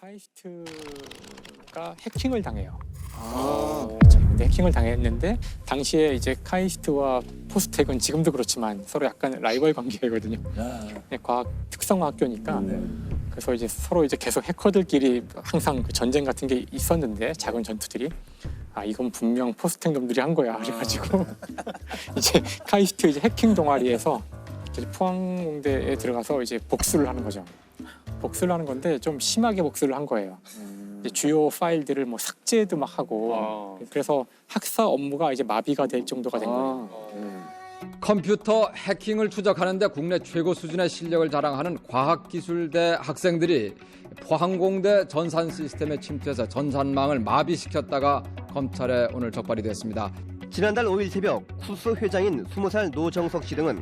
카이스트가 해킹을 당해요. 근데 해킹을 당했는데 당시에 이제 카이스트와 포스텍은 지금도 그렇지만 서로 약간 라이벌 관계거든요. 과학 특성화 학교니까. 그래서 이제 서로 이제 계속 해커들끼리 항상 그 전쟁 같은 게 있었는데 작은 전투들이 이건 분명 포스텍 놈들이 한 거야. 그래가지고 이제 카이스트 이제 해킹 동아리에서 이제 포항공대에 들어가서 이제 복수를 하는 거죠. 복수를 하는 건데 좀 심하게 복수를 한 거예요. 이제 주요 파일들을 뭐 삭제도 막 하고 그래서 학사 업무가 이제 마비가 될 정도가 된 거예요. 컴퓨터 해킹을 추적하는데 국내 최고 수준의 실력을 자랑하는 과학기술대 학생들이 포항공대 전산 시스템에 침투해서 전산망을 마비시켰다가 검찰에 오늘 적발이 됐습니다. 지난달 5일 새벽 쿠스 회장인 20살 노정석 씨 등은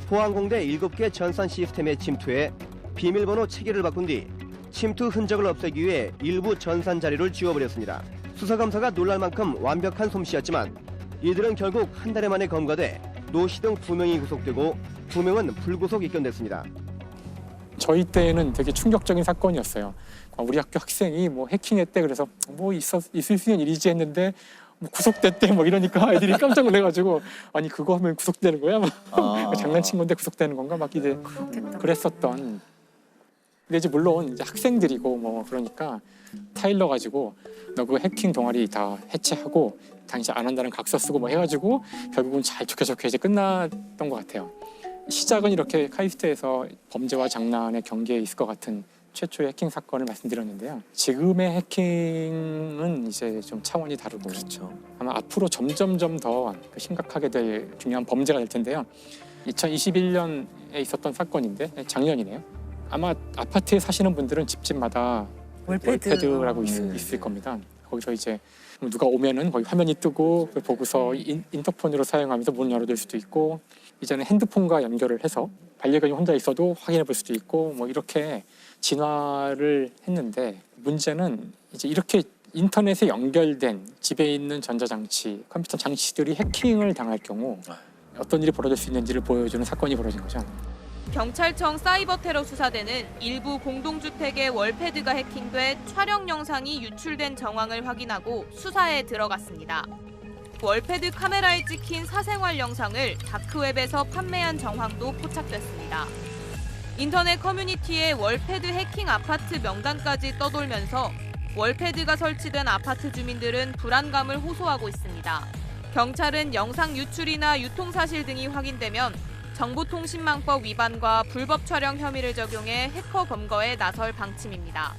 포항공대 7개 전산 시스템에 침투해 비밀번호 체계를 바꾼 뒤 침투 흔적을 없애기 위해 일부 전산 자료를 지워버렸습니다. 수사검사가 놀랄 만큼 완벽한 솜씨였지만 이들은 결국 한 달 만에 검거돼 노 씨 등 2명이 구속되고 2명은 불구속 입건됐습니다. 저희 때는 되게 충격적인 사건이었어요. 우리 학교 학생이 뭐 해킹했대 그래서 뭐 있을 수 있는 일이지 했는데 뭐 구속됐대 뭐 이러니까 애들이 깜짝 놀래가지고 아니 그거 하면 구속되는 거야? 장난친 건데 구속되는 건가? 막 이제 그랬었던. 근데 이제 물론 이제 학생들이고 뭐 그러니까 타일러 가지고 너 그 해킹 동아리 다 해체하고 당시 안 한다는 각서 쓰고 뭐 해가지고 결국은 잘 좋게 이제 끝났던 것 같아요. 시작은 이렇게 카이스트에서 범죄와 장난의 경계에 있을 것 같은 최초의 해킹 사건을 말씀드렸는데요. 지금의 해킹은 이제 좀 차원이 다르고 아마 앞으로 점점 더 심각하게 될 중요한 범죄가 될 텐데요. 2021년에 있었던 사건인데 작년이네요. 아마 아파트에 사시는 분들은 집집마다 월패드라고 있을 겁니다. 거기서 이제 누가 오면은 거기 화면이 뜨고 그걸 보고서 인터폰으로 사용하면서 문 열어둘 수도 있고 이제는 핸드폰과 연결을 해서 반려견이 혼자 있어도 확인해 볼 수도 있고 뭐 이렇게 진화를 했는데 문제는 이제 이렇게 인터넷에 연결된 집에 있는 전자장치, 컴퓨터 장치들이 해킹을 당할 경우 어떤 일이 벌어질 수 있는지를 보여주는 사건이 벌어진 거죠. 경찰청 사이버 테러 수사대는 일부 공동주택의 월패드가 해킹돼 촬영 영상이 유출된 정황을 확인하고 수사에 들어갔습니다. 월패드 카메라에 찍힌 사생활 영상을 다크웹에서 판매한 정황도 포착됐습니다. 인터넷 커뮤니티에 월패드 해킹 아파트 명단까지 떠돌면서 월패드가 설치된 아파트 주민들은 불안감을 호소하고 있습니다. 경찰은 영상 유출이나 유통 사실 등이 확인되면 정보통신망법 위반과 불법 촬영 혐의를 적용해 해커 검거에 나설 방침입니다.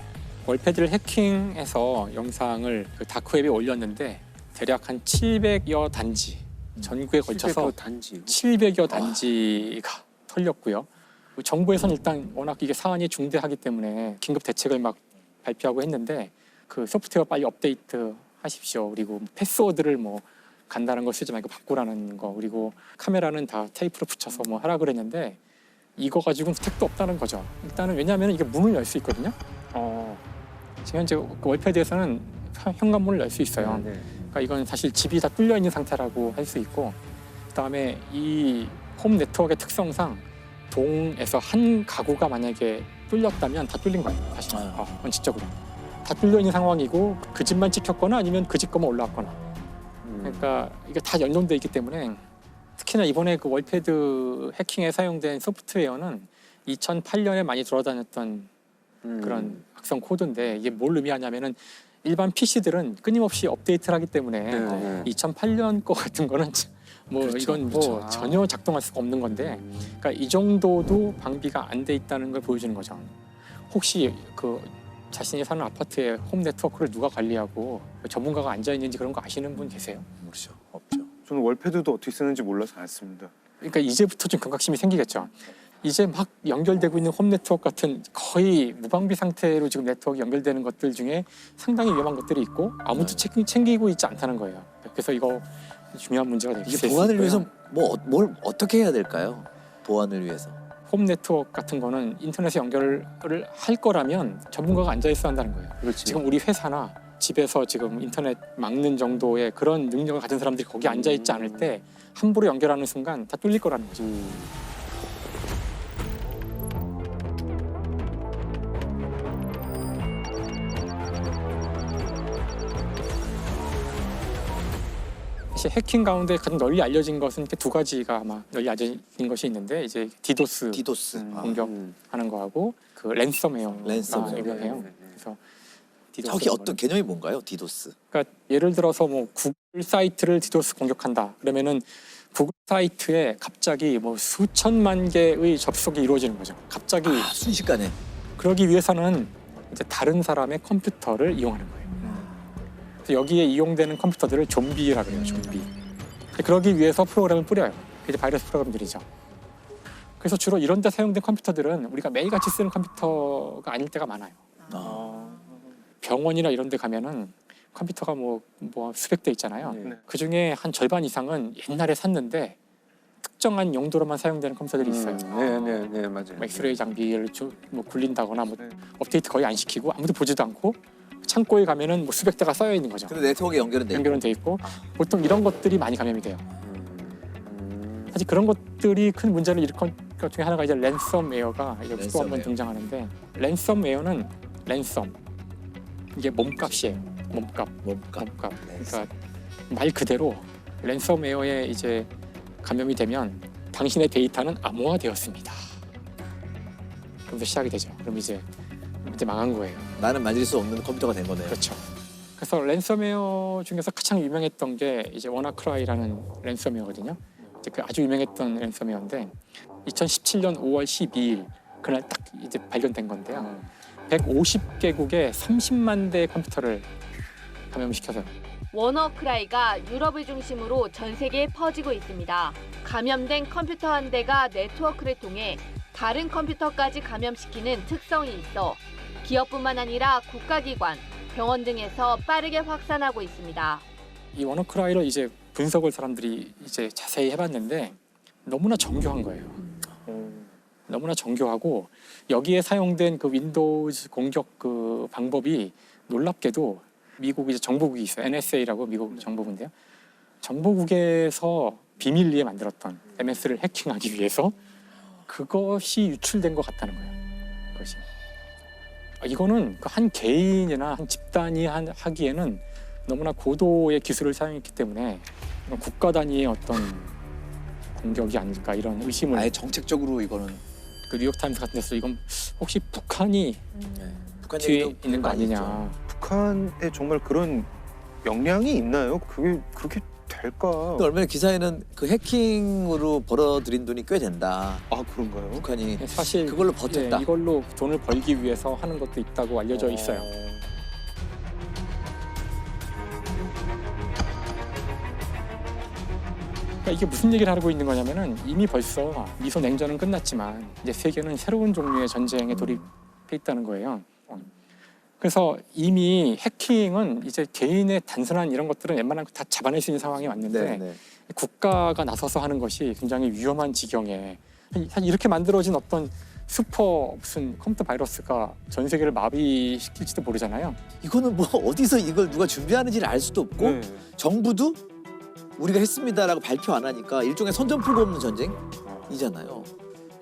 월패드를 해킹해서 영상을 그 다크웹에 올렸는데 대략 한 700여 단지 전국에 걸쳐서 700여 단지가 털렸고요. 정부에서는 일단 워낙 이게 사안이 중대하기 때문에 긴급 대책을 막 발표하고 했는데 그 소프트웨어 빨리 업데이트 하십시오. 그리고 패스워드를 뭐 간단한 거 쓰지 말고 바꾸라는 거, 그리고 카메라는 다 테이프로 붙여서 뭐 하라 그랬는데 이거 가지고는 택도 없다는 거죠. 일단은 왜냐하면 이게 문을 열 수 있거든요. 지금 현재 월패드에서는 현관문을 열 수 있어요. 그러니까 이건 사실 집이 다 뚫려 있는 상태라고 할 수 있고, 그다음에 이 홈 네트워크의 특성상 동에서 한 가구가 만약에 뚫렸다면 다 뚫린 거예요. 사실 원칙적으로 다 뚫려 있는 상황이고 그 집만 찍혔거나 아니면 그 집 거만 올라왔거나. 그러니까 이게 다 연동돼 있기 때문에 특히나 이번에 그 월패드 해킹에 사용된 소프트웨어는 2008년에 많이 돌아다녔던 그런 악성 코드인데 이게 뭘 의미하냐면은 일반 PC들은 끊임없이 업데이트를 하기 때문에 2008년 거 같은 거는 뭐 이건 뭐 전혀 작동할 수가 없는 건데 그러니까 이 정도도 방비가 안 돼 있다는 걸 보여주는 거죠. 혹시 그 자신이 사는 아파트의 홈 네트워크를 누가 관리하고 전문가가 앉아 있는지 그런 거 아시는 분 계세요? 모르죠. 없죠. 저는 월패드도 어떻게 쓰는지 몰라서 안 씁니다. 그러니까 이제부터 좀 경각심이 생기겠죠. 이제 막 연결되고 있는 홈 네트워크 같은 거의 무방비 상태로 지금 네트워크 연결되는 것들 중에 상당히 위험한 것들이 있고 아무도 챙기고 있지 않다는 거예요. 그래서 이거 중요한 문제가 될 수 있어요. 이게 보안을 위해서 뭘 어떻게 해야 될까요? 보안을 위해서. 홈 네트워크 같은 거는 인터넷에 연결을 할 거라면 전문가가 앉아 있어야 한다는 거예요. 그렇지. 지금 우리 회사나 집에서 지금 인터넷 막는 정도의 그런 능력을 가진 사람들이 거기 앉아 있지 않을 때 함부로 연결하는 순간 다 뚫릴 거라는 거죠. 사실 해킹 가운데 가장 널리 알려진 것은 이렇게 두 가지가 아마 널리 알려진 것이 있는데 이제 디도스 공격하는 거하고 그 랜섬웨어가 유명해요. 그래서 정확히 어떤 개념이 뭔가요? 디도스. 그러니까 예를 들어서 뭐 구글 사이트를 디도스 공격한다. 그러면은 구글 사이트에 갑자기 뭐 수천만 개의 접속이 이루어지는 거죠. 갑자기 순식간에. 그러기 위해서는 이제 다른 사람의 컴퓨터를 이용하는 거예요. 그래서 여기에 이용되는 컴퓨터들을 좀비라고 해요. 좀비. 그러기 위해서 프로그램을 뿌려요. 그게 이제 바이러스 프로그램들이죠. 그래서 주로 이런 데 사용된 컴퓨터들은 우리가 매일같이 쓰는 컴퓨터가 아닐 때가 많아요. 병원이나 이런 데 가면은 컴퓨터가 뭐 수백 대 있잖아요. 그중에 한 절반 이상은 옛날에 샀는데 특정한 용도로만 사용되는 컴퓨터들이 있어요. 네, 맞아요. 엑스레이 장비를 뭐 굴린다거나 뭐 업데이트 거의 안 시키고 아무도 보지도 않고 창고에 가면은 뭐 수백 대가 쌓여 있는 거죠. 근데 네트워크에 연결은 돼 있고 보통 이런 것들이 많이 감염이 돼요. 사실 그런 것들이 큰 문제를 일으킨 것 중에 하나가 이제 랜섬웨어가 여기 또 한번 등장하는데 랜섬웨어는 랜섬 이게 몸값이에요. 몸값. 그러니까 말 그대로 랜섬웨어에 이제 감염이 되면 당신의 데이터는 암호화되었습니다. 그러면서 시작이 되죠. 그럼 이제 망한 거예요. 나는 만질 수 없는 컴퓨터가 된 거네요. 그렇죠. 그래서 랜섬웨어 중에서 가장 유명했던 게 이제 워나크라이라는 랜섬웨어거든요. 이제 그 아주 유명했던 랜섬웨어인데 2017년 5월 12일 그날 딱 이제 발견된 건데요. 150개국의 30만 대의 컴퓨터를 감염시켜서요. 워너크라이가 유럽을 중심으로 전 세계에 퍼지고 있습니다. 감염된 컴퓨터 한 대가 네트워크를 통해 다른 컴퓨터까지 감염시키는 특성이 있어 기업뿐만 아니라 국가기관, 병원 등에서 빠르게 확산하고 있습니다. 이 워너크라이를 이제 분석을 사람들이 이제 자세히 해봤는데 너무나 정교한 거예요. 너무나 정교하고 여기에 사용된 그 윈도우즈 공격 그 방법이 놀랍게도 미국 이제 정보국이 있어요. NSA라고 미국 정보국인데요. 정보국에서 비밀리에 만들었던 MS를 해킹하기 위해서 그것이 유출된 것 같다는 거예요. 그것이. 이거는 한 개인이나 한 집단이 하기에는 너무나 고도의 기술을 사용했기 때문에 국가 단위의 어떤 공격이 아닐까 이런 의심을. 아예 정책적으로 이거는 그 뉴욕타임스 같은 데서 이건 혹시 북한이 뒤에 있는 거 아니냐. 북한에 정말 그런 역량이 있나요? 그게 그렇게 될까? 얼마 전에 기사에는 그 해킹으로 벌어들인 돈이 꽤 된다. 아 그런가요? 북한이 사실 그걸로 버텼다. 이걸로 돈을 벌기 위해서 하는 것도 있다고 알려져 있어요. 그러니까 이게 무슨 얘기를 하고 있는 거냐면은 이미 벌써 미소 냉전은 끝났지만 이제 세계는 새로운 종류의 전쟁에 돌입해 있다는 거예요. 그래서 이미 해킹은 이제 개인의 단순한 이런 것들은 웬만한 거 다 잡아낼 수 있는 상황이 왔는데 국가가 나서서 하는 것이 굉장히 위험한 지경에 사실 이렇게 만들어진 어떤 슈퍼 무슨 컴퓨터 바이러스가 전 세계를 마비시킬지도 모르잖아요. 이거는 뭐 어디서 이걸 누가 준비하는지를 알 수도 없고 정부도 우리가 했습니다라고 발표 안 하니까 일종의 선전포고 없는 전쟁이잖아요.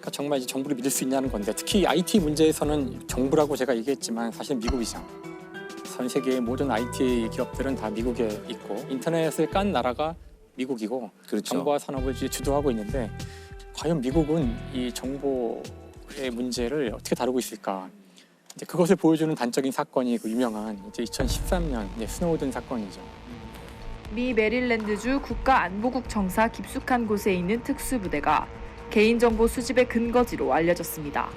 그러니까 정말 이제 정부를 믿을 수 있냐는 건데 특히 IT 문제에서는 정부라고 제가 얘기했지만 사실 미국이죠. 전 세계의 모든 IT 기업들은 다 미국에 있고 인터넷을 깐 나라가 미국이고 그렇죠. 정보화 산업을 이제 주도하고 있는데 과연 미국은 이 정보의 문제를 어떻게 다루고 있을까? 이제 그것을 보여주는 단적인 사건이 그 유명한 이제 2013년 스노우든 사건이죠. 미 메릴랜드주 국가안보국 정사 깊숙한 곳에 있는 특수부대가 개인정보 수집의 근거지로 알려졌습니다.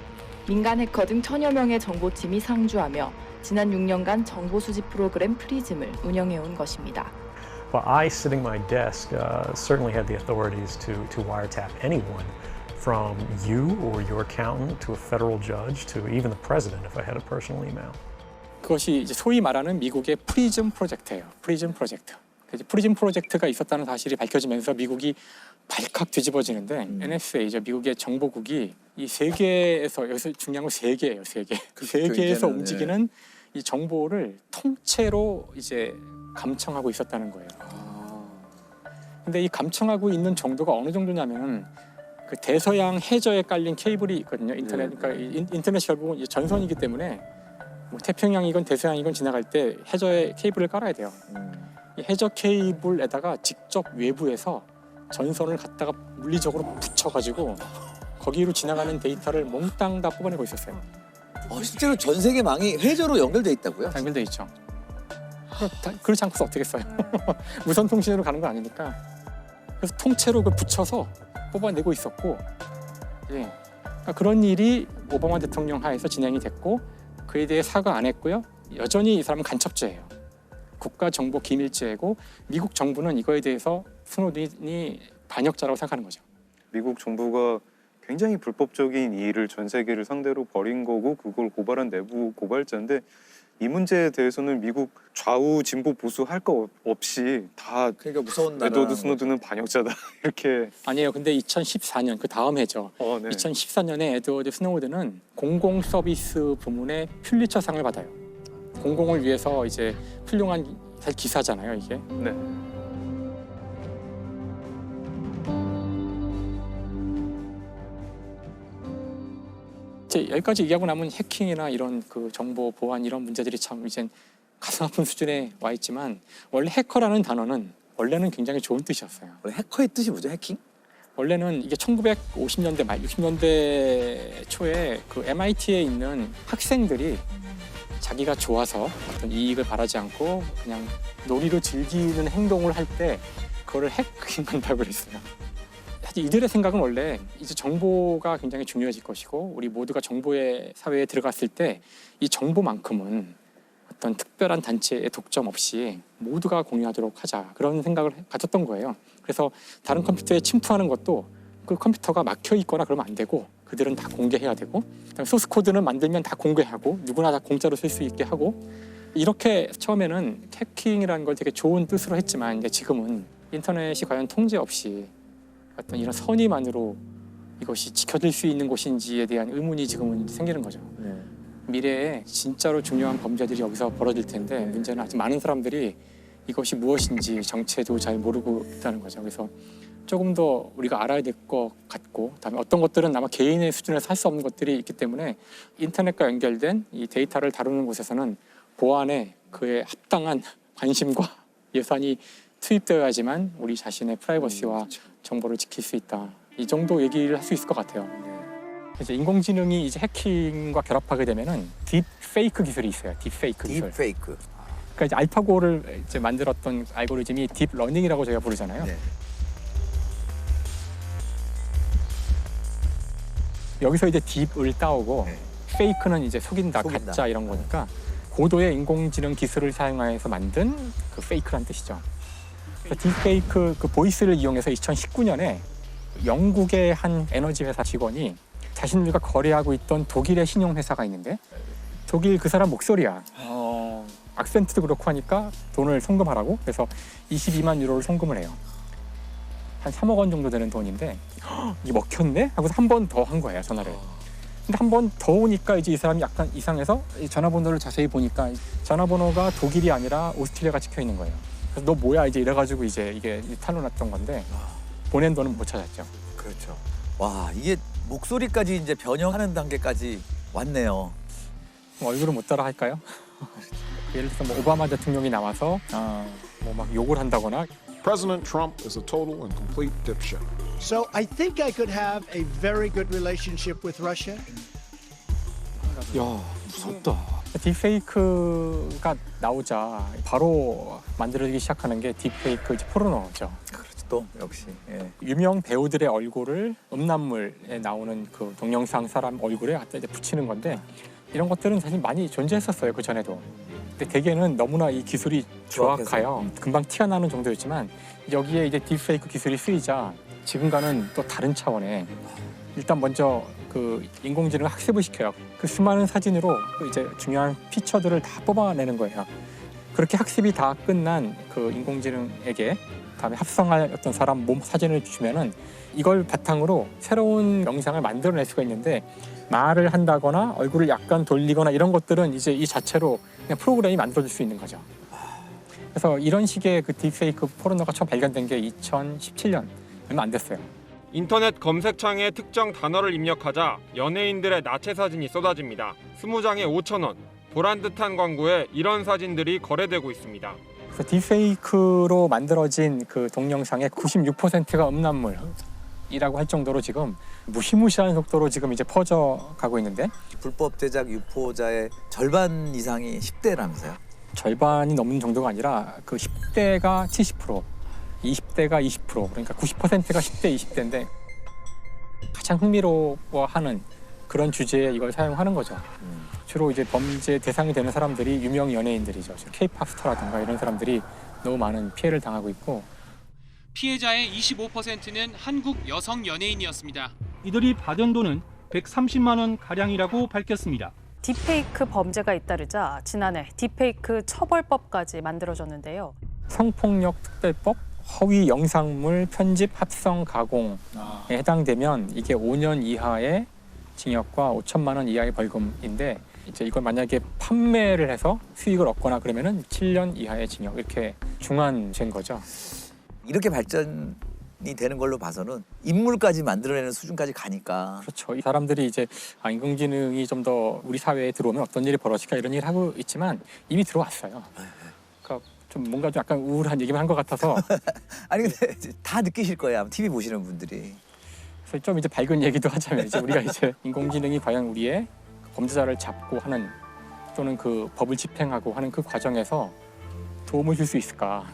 민간 해커 등 1000여 명의 정보팀이 상주하며 지난 6년간 정보 수집 프로그램 프리즘을 운영해온 것입니다. Well, I, sitting my desk, certainly had the authorities to wiretap anyone, from you or your accountant to a federal judge to even the president if I had a personal email. 그것이 이제 소위 말하는 미국의 프리즘 프로젝트예요. 프리즘 프로젝트. 프리즘 프로젝트가 있었다는 사실이 밝혀지면서 미국이 발칵 뒤집어지는데 NSA죠. 미국의 정보국이 이 세계에서 여기서 중요한 건 세계예요. 세계. 그 세계에서 움직이는 이 정보를 통째로 이제 감청하고 있었다는 거예요. 근데 이 감청하고 있는 정도가 어느 정도냐면은 그 대서양 해저에 깔린 케이블이 있거든요. 인터넷. 그러니까 인터넷이 결국은 전선이기 때문에 뭐 태평양이건 대서양이건 지나갈 때 해저에 케이블을 깔아야 돼요. 이 해저 케이블에다가 직접 외부에서 전선을 갖다가 물리적으로 붙여가지고 거기로 지나가는 데이터를 몽땅 다 뽑아내고 있었어요. 실제로 전 세계 망이 회저로 연결돼 있다고요? 연결돼 있죠. 그렇지 않고서 어떻게 써요? 무선 통신으로 가는 건 아니니까. 그래서 통째로 그 붙여서 뽑아내고 있었고, 예. 그러니까 그런 일이 오바마 대통령 하에서 진행이 됐고, 그에 대해 사과 안 했고요. 여전히 이 사람은 간첩죄예요. 국가정보기밀죄고 미국 정부는 이거에 대해서 스노든이 반역자라고 생각하는 거죠. 미국 정부가 굉장히 불법적인 이 일을 전 세계를 상대로 벌인 거고 그걸 고발한 내부 고발자인데 이 문제에 대해서는 미국 좌우 진보 보수 할 거 없이 다 그러니까 무서운 나라. 에드워드 스노든은 반역자다 이렇게. 아니에요. 근데 2014년 그 다음 해죠. 네. 2014년에 에드워드 스노든은 공공 서비스 부문의 퓰리처상을 받아요. 공공을 위해서 이제 훌륭한 기사잖아요, 이게. 네. 이제 여기까지 얘기하고 나면 해킹이나 이런 그 정보 보안 이런 문제들이 참 이젠 가슴 아픈 수준에 와 있지만 원래 해커라는 단어는 원래는 굉장히 좋은 뜻이었어요. 원래 해커의 뜻이 뭐죠? 해킹? 원래는 이게 1950년대 말 60년대 초에 그 MIT에 있는 학생들이 자기가 좋아서 어떤 이익을 바라지 않고 그냥 놀이로 즐기는 행동을 할 때 그거를 해킹한다고 그랬어요. 사실 이들의 생각은 원래 이제 정보가 굉장히 중요해질 것이고 우리 모두가 정보의 사회에 들어갔을 때 이 정보만큼은 어떤 특별한 단체의 독점 없이 모두가 공유하도록 하자 그런 생각을 가졌던 거예요. 그래서 다른 컴퓨터에 침투하는 것도 그 컴퓨터가 막혀 있거나 그러면 안 되고 그들은 다 공개해야 되고 그다음에 소스 코드는 만들면 다 공개하고 누구나 다 공짜로 쓸 수 있게 하고 이렇게 처음에는 해킹이라는 걸 되게 좋은 뜻으로 했지만 이제 지금은 인터넷이 과연 통제 없이 어떤 이런 선의만으로 이것이 지켜질 수 있는 곳인지에 대한 의문이 지금은 생기는 거죠. 미래에 진짜로 중요한 범죄들이 여기서 벌어질 텐데 문제는 아직 많은 사람들이 이것이 무엇인지 정체도 잘 모르고 있다는 거죠. 그래서 조금 더 우리가 알아야 될 것 같고 그다음에 어떤 것들은 아마 개인의 수준에서 할 수 없는 것들이 있기 때문에 인터넷과 연결된 이 데이터를 다루는 곳에서는 보안에 그에 합당한 관심과 예산이 투입되어야지만 우리 자신의 프라이버시와 정보를 지킬 수 있다. 이 정도 얘기를 할 수 있을 것 같아요. 이제 인공지능이 이제 해킹과 결합하게 되면은 딥페이크 기술이 있어요. 딥페이크 기술. 딥페이크. 그러니까 이제 알파고를 이제 만들었던 알고리즘이 딥러닝이라고 저희가 부르잖아요. 네. 여기서 이제 딥을 따오고 네. 페이크는 이제 속인다, 가짜 이런 거니까 고도의 인공지능 기술을 사용해서 만든 그 페이크란 뜻이죠. 그래서 딥페이크 그 보이스를 이용해서 2019년에 영국의 한 에너지 회사 직원이 자신들과 거래하고 있던 독일의 신용회사가 있는데 독일 그 사람 목소리야. 악센트도 그렇고 하니까 돈을 송금하라고 그래서 22만 유로를 송금을 해요. 한 3억 원 정도 되는 돈인데 이게 먹혔네? 하고서 한 번 더 한 거예요, 전화를. 근데 한 번 더 오니까 이제 이 사람이 약간 이상해서 이 전화번호를 자세히 보니까 전화번호가 독일이 아니라 오스트리아가 찍혀 있는 거예요. 그래서 너 뭐야 이제 이래가지고 이제 이게 탄로 났던 건데 보낸 돈은 못 찾았죠. 그렇죠. 와, 이게 목소리까지 이제 변형하는 단계까지 왔네요. 얼굴은 못 따라 할까요? 예를 들어서 뭐 오바마 대통령이 나와서 뭐 막 욕을 한다거나 President Trump is a total and complete dipshit. So I think I could have a very good relationship with Russia. 야, 무섭다. 딥페이크가 나오자 바로 만들어지기 시작하는 게 딥페이크 이제 포르노죠. 그렇죠. 또 역시. 예. 유명 배우들의 얼굴을 음란물에 나오는 그 동영상 사람 얼굴에 갖다 이제 붙이는 건데 이런 것들은 사실 많이 존재했었어요, 그 전에도. 근데 대개는 너무나 이 기술이 정확해요. 금방 티가 나는 정도였지만 여기에 이제 딥페이크 기술이 쓰이자 지금과는 또 다른 차원의 일단 먼저 그 인공지능을 학습을 시켜요. 그 수많은 사진으로 그 이제 중요한 피처들을 다 뽑아내는 거예요. 그렇게 학습이 다 끝난 그 인공지능에게 다음에 합성할 어떤 사람 몸 사진을 주면은 이걸 바탕으로 새로운 영상을 만들어낼 수가 있는데 말을 한다거나 얼굴을 약간 돌리거나 이런 것들은 이제 이 자체로 그냥 프로그램이 만들어질 수 있는 거죠. 그래서 이런 식의 그 딥페이크 포르노가 처음 발견된 게 2017년 얼마 안 됐어요. 인터넷 검색창에 특정 단어를 입력하자 연예인들의 나체 사진이 쏟아집니다. 20장에 5,000원. 보란 듯한 광고에 이런 사진들이 거래되고 있습니다. 그래서 딥페이크로 만들어진 그 동영상의 96%가 음란물이라고 할 정도로 지금 무시무시한 속도로 지금 이제 퍼져가고 있는데 불법 제작 유포자의 절반 이상이 10대라면서요? 절반이 넘는 정도가 아니라 그 10대가 70%, 20대가 20%, 그러니까 90%가 10대, 20대인데 가장 흥미로워하는 그런 주제에 이걸 사용하는 거죠. 주로 이제 범죄 대상이 되는 사람들이 유명 연예인들이죠. K-팝 스타라든가 이런 사람들이 너무 많은 피해를 당하고 있고 피해자의 25%는 한국 여성 연예인이었습니다. 이들이 받은 돈은 130만 원 가량이라고 밝혔습니다. 딥페이크 범죄가 잇따르자 지난해 딥페이크 처벌법까지 만들어졌는데요. 성폭력 특별법, 허위 영상물 편집, 합성, 가공에 해당되면 이게 5년 이하의 징역과 5천만 원 이하의 벌금인데 이제 이걸 만약에 판매를 해서 수익을 얻거나 그러면은 7년 이하의 징역 이렇게 중한 죄인 거죠. 이렇게 발전이 되는 걸로 봐서는 인물까지 만들어내는 수준까지 가니까 그렇죠. 이 사람들이 이제 인공지능이 좀 더 우리 사회에 들어오면 어떤 일이 벌어질까 이런 일을 하고 있지만 이미 들어왔어요. 그러니까 좀 뭔가 좀 약간 우울한 얘기만 한 것 같아서 아니 근데 다 느끼실 거예요. TV 보시는 분들이. 그래서 좀 이제 밝은 얘기도 하자면 이제 우리가 이제 인공지능이 과연 우리의 범죄자를 잡고 하는 또는 그 법을 집행하고 하는 그 과정에서 도움을 줄 수 있을까?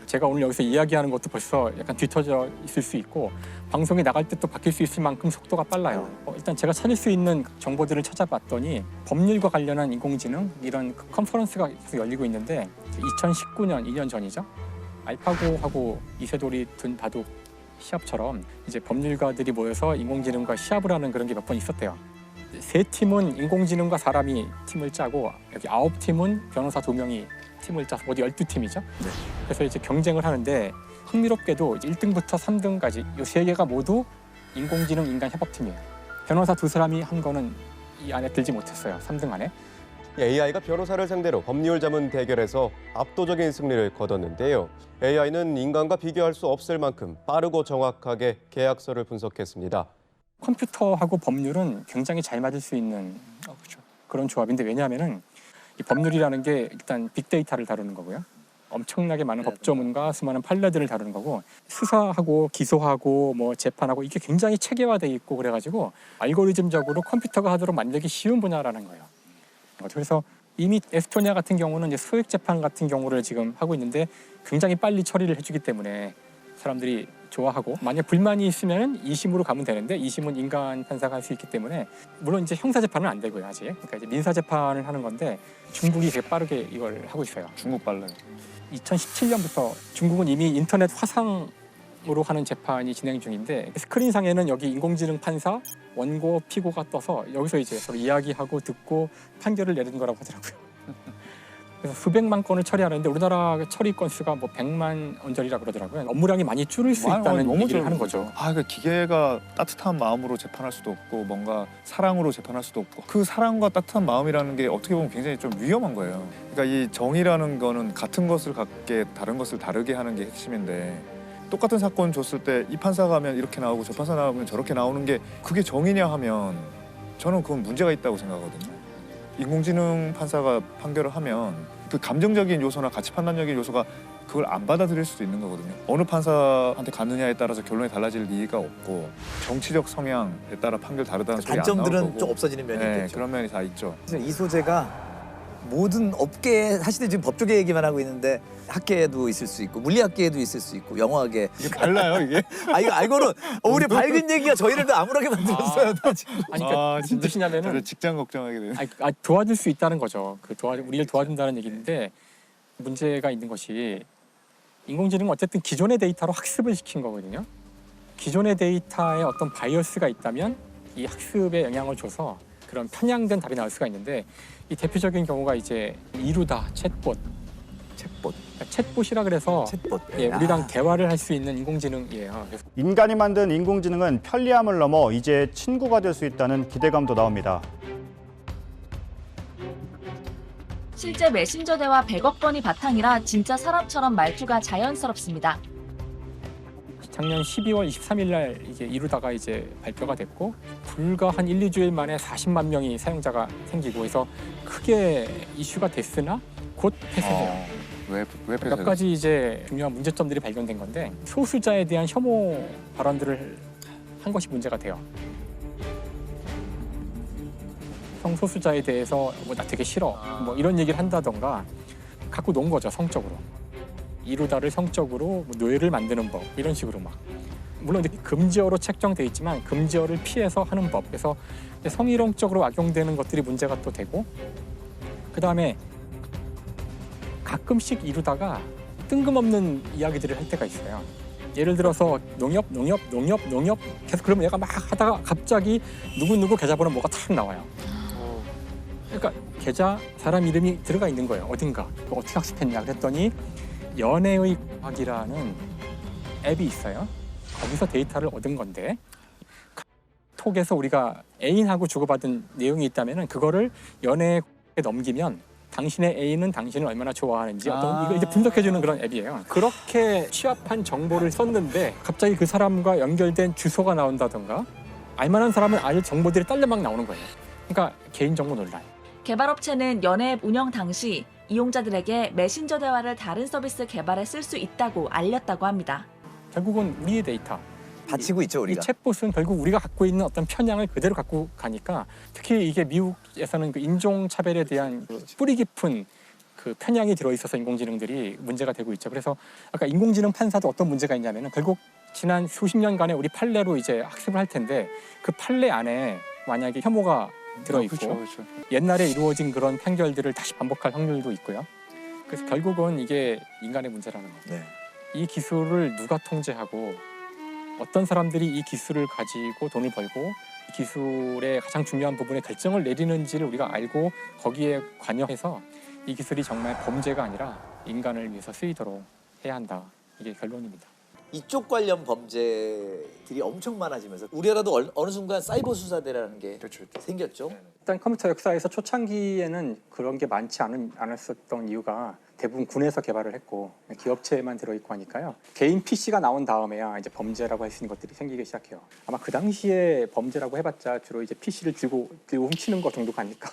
제가 오늘 여기서 이야기하는 것도 벌써 약간 뒤터져 있을 수 있고 방송이 나갈 때 또 바뀔 수 있을 만큼 속도가 빨라요. 일단 제가 찾을 수 있는 정보들을 찾아봤더니 법률과 관련한 인공지능 이런 그 컨퍼런스가 계속 열리고 있는데 2019년 2년 전이죠. 알파고하고 이세돌이 둔 바둑 시합처럼 이제 법률가들이 모여서 인공지능과 시합을 하는 그런 게 몇 번 있었대요. 3팀은 인공지능과 사람이 팀을 짜고 여기 9팀은 변호사 2명이 팀을 짜서 모두 12팀이죠. 그래서 이제 경쟁을 하는데 흥미롭게도 이제 1등부터 3등까지 이 3개가 모두 인공지능 인간 협업팀이에요. 변호사 2사람이 한 거는 이 안에 들지 못했어요. 3등 안에. AI가 변호사를 상대로 법률 자문 대결에서 압도적인 승리를 거뒀는데요. AI는 인간과 비교할 수 없을 만큼 빠르고 정확하게 계약서를 분석했습니다. 컴퓨터하고 법률은 굉장히 잘 맞을 수 있는 그런 조합인데 왜냐하면은 이 법률이라는 게 일단 빅데이터를 다루는 거고요. 엄청나게 많은 법조문과 수많은 판례들을 다루는 거고 수사하고 기소하고 뭐 재판하고 이게 굉장히 체계화돼 있고 그래가지고 알고리즘적으로 컴퓨터가 하도록 만들기 쉬운 분야라는 거예요. 그래서 이미 에스토니아 같은 경우는 이제 소액 재판 같은 경우를 지금 하고 있는데 굉장히 빨리 처리를 해주기 때문에 사람들이 좋아하고 만약 불만이 있으면 2심으로 가면 되는데 2심은 인간 판사가 할 수 있기 때문에 물론 이제 형사 재판은 안 되고요 아직. 그러니까 이제 민사 재판을 하는 건데 중국이 되게 빠르게 이걸 하고 있어요. 중국 빨라요. 2017년부터 중국은 이미 인터넷 화상으로 하는 재판이 진행 중인데 스크린상에는 여기 인공지능 판사, 원고, 피고가 떠서 여기서 이제 서로 이야기하고 듣고 판결을 내리는 거라고 하더라고요. 그래서 수백만 건을 처리하는데 우리나라 처리 건수가 뭐 100만 언저리라 그러더라고요. 업무량이 많이 줄을 수 있다는 얘기를 하는 거죠. 그러니까 기계가 따뜻한 마음으로 재판할 수도 없고 뭔가 사랑으로 재판할 수도 없고 그 사랑과 따뜻한 마음이라는 게 어떻게 보면 굉장히 좀 위험한 거예요. 그러니까 이 정의라는 거는 같은 것을 갖게 다른 것을 다르게 하는 게 핵심인데 똑같은 사건 줬을 때 이 판사가 하면 이렇게 나오고 저 판사 나오면 저렇게 나오는 게 그게 정의냐 하면 저는 그건 문제가 있다고 생각하거든요. 인공지능 판사가 판결을 하면 그 감정적인 요소나 가치 판단적인 요소가 그걸 안 받아들일 수도 있는 거거든요. 어느 판사한테 갔느냐에 따라서 결론이 달라질 리가 없고 정치적 성향에 따라 판결 다르다는 소리 안 나올 거고. 단점들은 좀 없어지는 면이 있겠죠. 그런 면이 다 있죠. 이 소재가 모든 업계 사실 지금 법조계 얘기만 하고 있는데 학계에도 있을 수 있고 물리학계에도 있을 수 있고 영화계 이게 달라요 이게? 이거 알고는 우리 밝은 얘기가 저희를 더 암울하게 만들었어요. 아니 그러니까 무슨 뜻이냐면은 직장 걱정하게 되네. 도와줄 수 있다는 거죠. 우리를 도와준다는 얘기인데 문제가 있는 것이 인공지능은 어쨌든 기존의 데이터로 학습을 시킨 거거든요. 기존의 데이터에 어떤 바이어스가 있다면 이 학습에 영향을 줘서 그런 편향된 답이 나올 수가 있는데 이 대표적인 경우가 이제 이루다 챗봇. 챗봇이라 그래서 우리랑 대화를 할 수 있는 인공지능이에요. 인간이 만든 인공지능은 편리함을 넘어 이제 친구가 될 수 있다는 기대감도 나옵니다. 실제 메신저 대화 100억 번이 바탕이라 진짜 사람처럼 말투가 자연스럽습니다. 작년 12월 23일 날 이게 이루다가 이제 발표가 됐고 불과 한 1, 2주일 만에 40만 명이 사용자가 생기고 해서 크게 이슈가 됐으나 곧 폐쇄돼요. 몇 가지 이제 중요한 문제점들이 발견된 건데 소수자에 대한 혐오 발언들을 한 것이 문제가 돼요. 성소수자에 대해서 뭐 나 되게 싫어 뭐 이런 얘기를 한다던가 갖고 논 거죠 성적으로. 이루다를 성적으로 뭐 노예를 만드는 법 이런 식으로 막. 물론 금지어로 책정돼 있지만 금지어를 피해서 하는 법. 그래서 성희롱적으로 악용되는 것들이 문제가 또 되고 그다음에 가끔씩 이루다가 뜬금없는 이야기들을 할 때가 있어요. 예를 들어서 농협 계속 그러면 얘가 막 하다가 갑자기 누구 계좌번호 뭐가 탁 나와요. 그러니까 계좌 사람 이름이 들어가 있는 거예요. 어딘가. 어떻게 학습했냐 그랬더니 연애의 과학이라는 앱이 있어요. 거기서 데이터를 얻은 건데 톡에서 우리가 애인하고 주고받은 내용이 있다면 그거를 연애에 넘기면 당신의 애인은 당신을 얼마나 좋아하는지 어떤 이거 이제 분석해주는 그런 앱이에요. 그렇게 취합한 정보를 썼는데 갑자기 그 사람과 연결된 주소가 나온다던가 알만한 사람은 알 정보들이 딸려막 나오는 거예요. 그러니까 개인정보 논란. 개발업체는 연애앱 운영 당시 이용자들에게 메신저 대화를 다른 서비스 개발에 쓸 수 있다고 알렸다고 합니다. 결국은 우리의 데이터. 바치고 있죠 우리가. 이 챗봇은 결국 우리가 갖고 있는 어떤 편향을 그대로 갖고 가니까 특히 이게 미국에서는 그 인종차별에 대한 뿌리 깊은 그 편향이 들어있어서 인공지능들이 문제가 되고 있죠. 그래서 아까 인공지능 판사도 어떤 문제가 있냐면은 결국 지난 수십 년간의 우리 판례로 이제 학습을 할 텐데 그 판례 안에 만약에 혐오가 들어있고 그렇죠. 옛날에 이루어진 그런 판결들을 다시 반복할 확률도 있고요. 그래서 결국은 이게 인간의 문제라는 거죠. 네. 이 기술을 누가 통제하고 어떤 사람들이 이 기술을 가지고 돈을 벌고 이 기술의 가장 중요한 부분에 결정을 내리는지를 우리가 알고 거기에 관여해서 이 기술이 정말 범죄가 아니라 인간을 위해서 쓰이도록 해야 한다. 이게 결론입니다. 이쪽 관련 범죄들이 엄청 많아지면서 우리나라도 어느 순간 사이버 수사대라는 게 생겼죠. 일단 컴퓨터 역사에서 초창기에는 그런 게 많지 않았었던 이유가 대부분 군에서 개발을 했고 기업체에만 들어있고 하니까요. 개인 PC가 나온 다음에야 이제 범죄라고 할 수 있는 것들이 생기기 시작해요. 아마 그 당시에 범죄라고 해봤자 주로 이제 PC를 들고 훔치는 것 정도가 아닐까.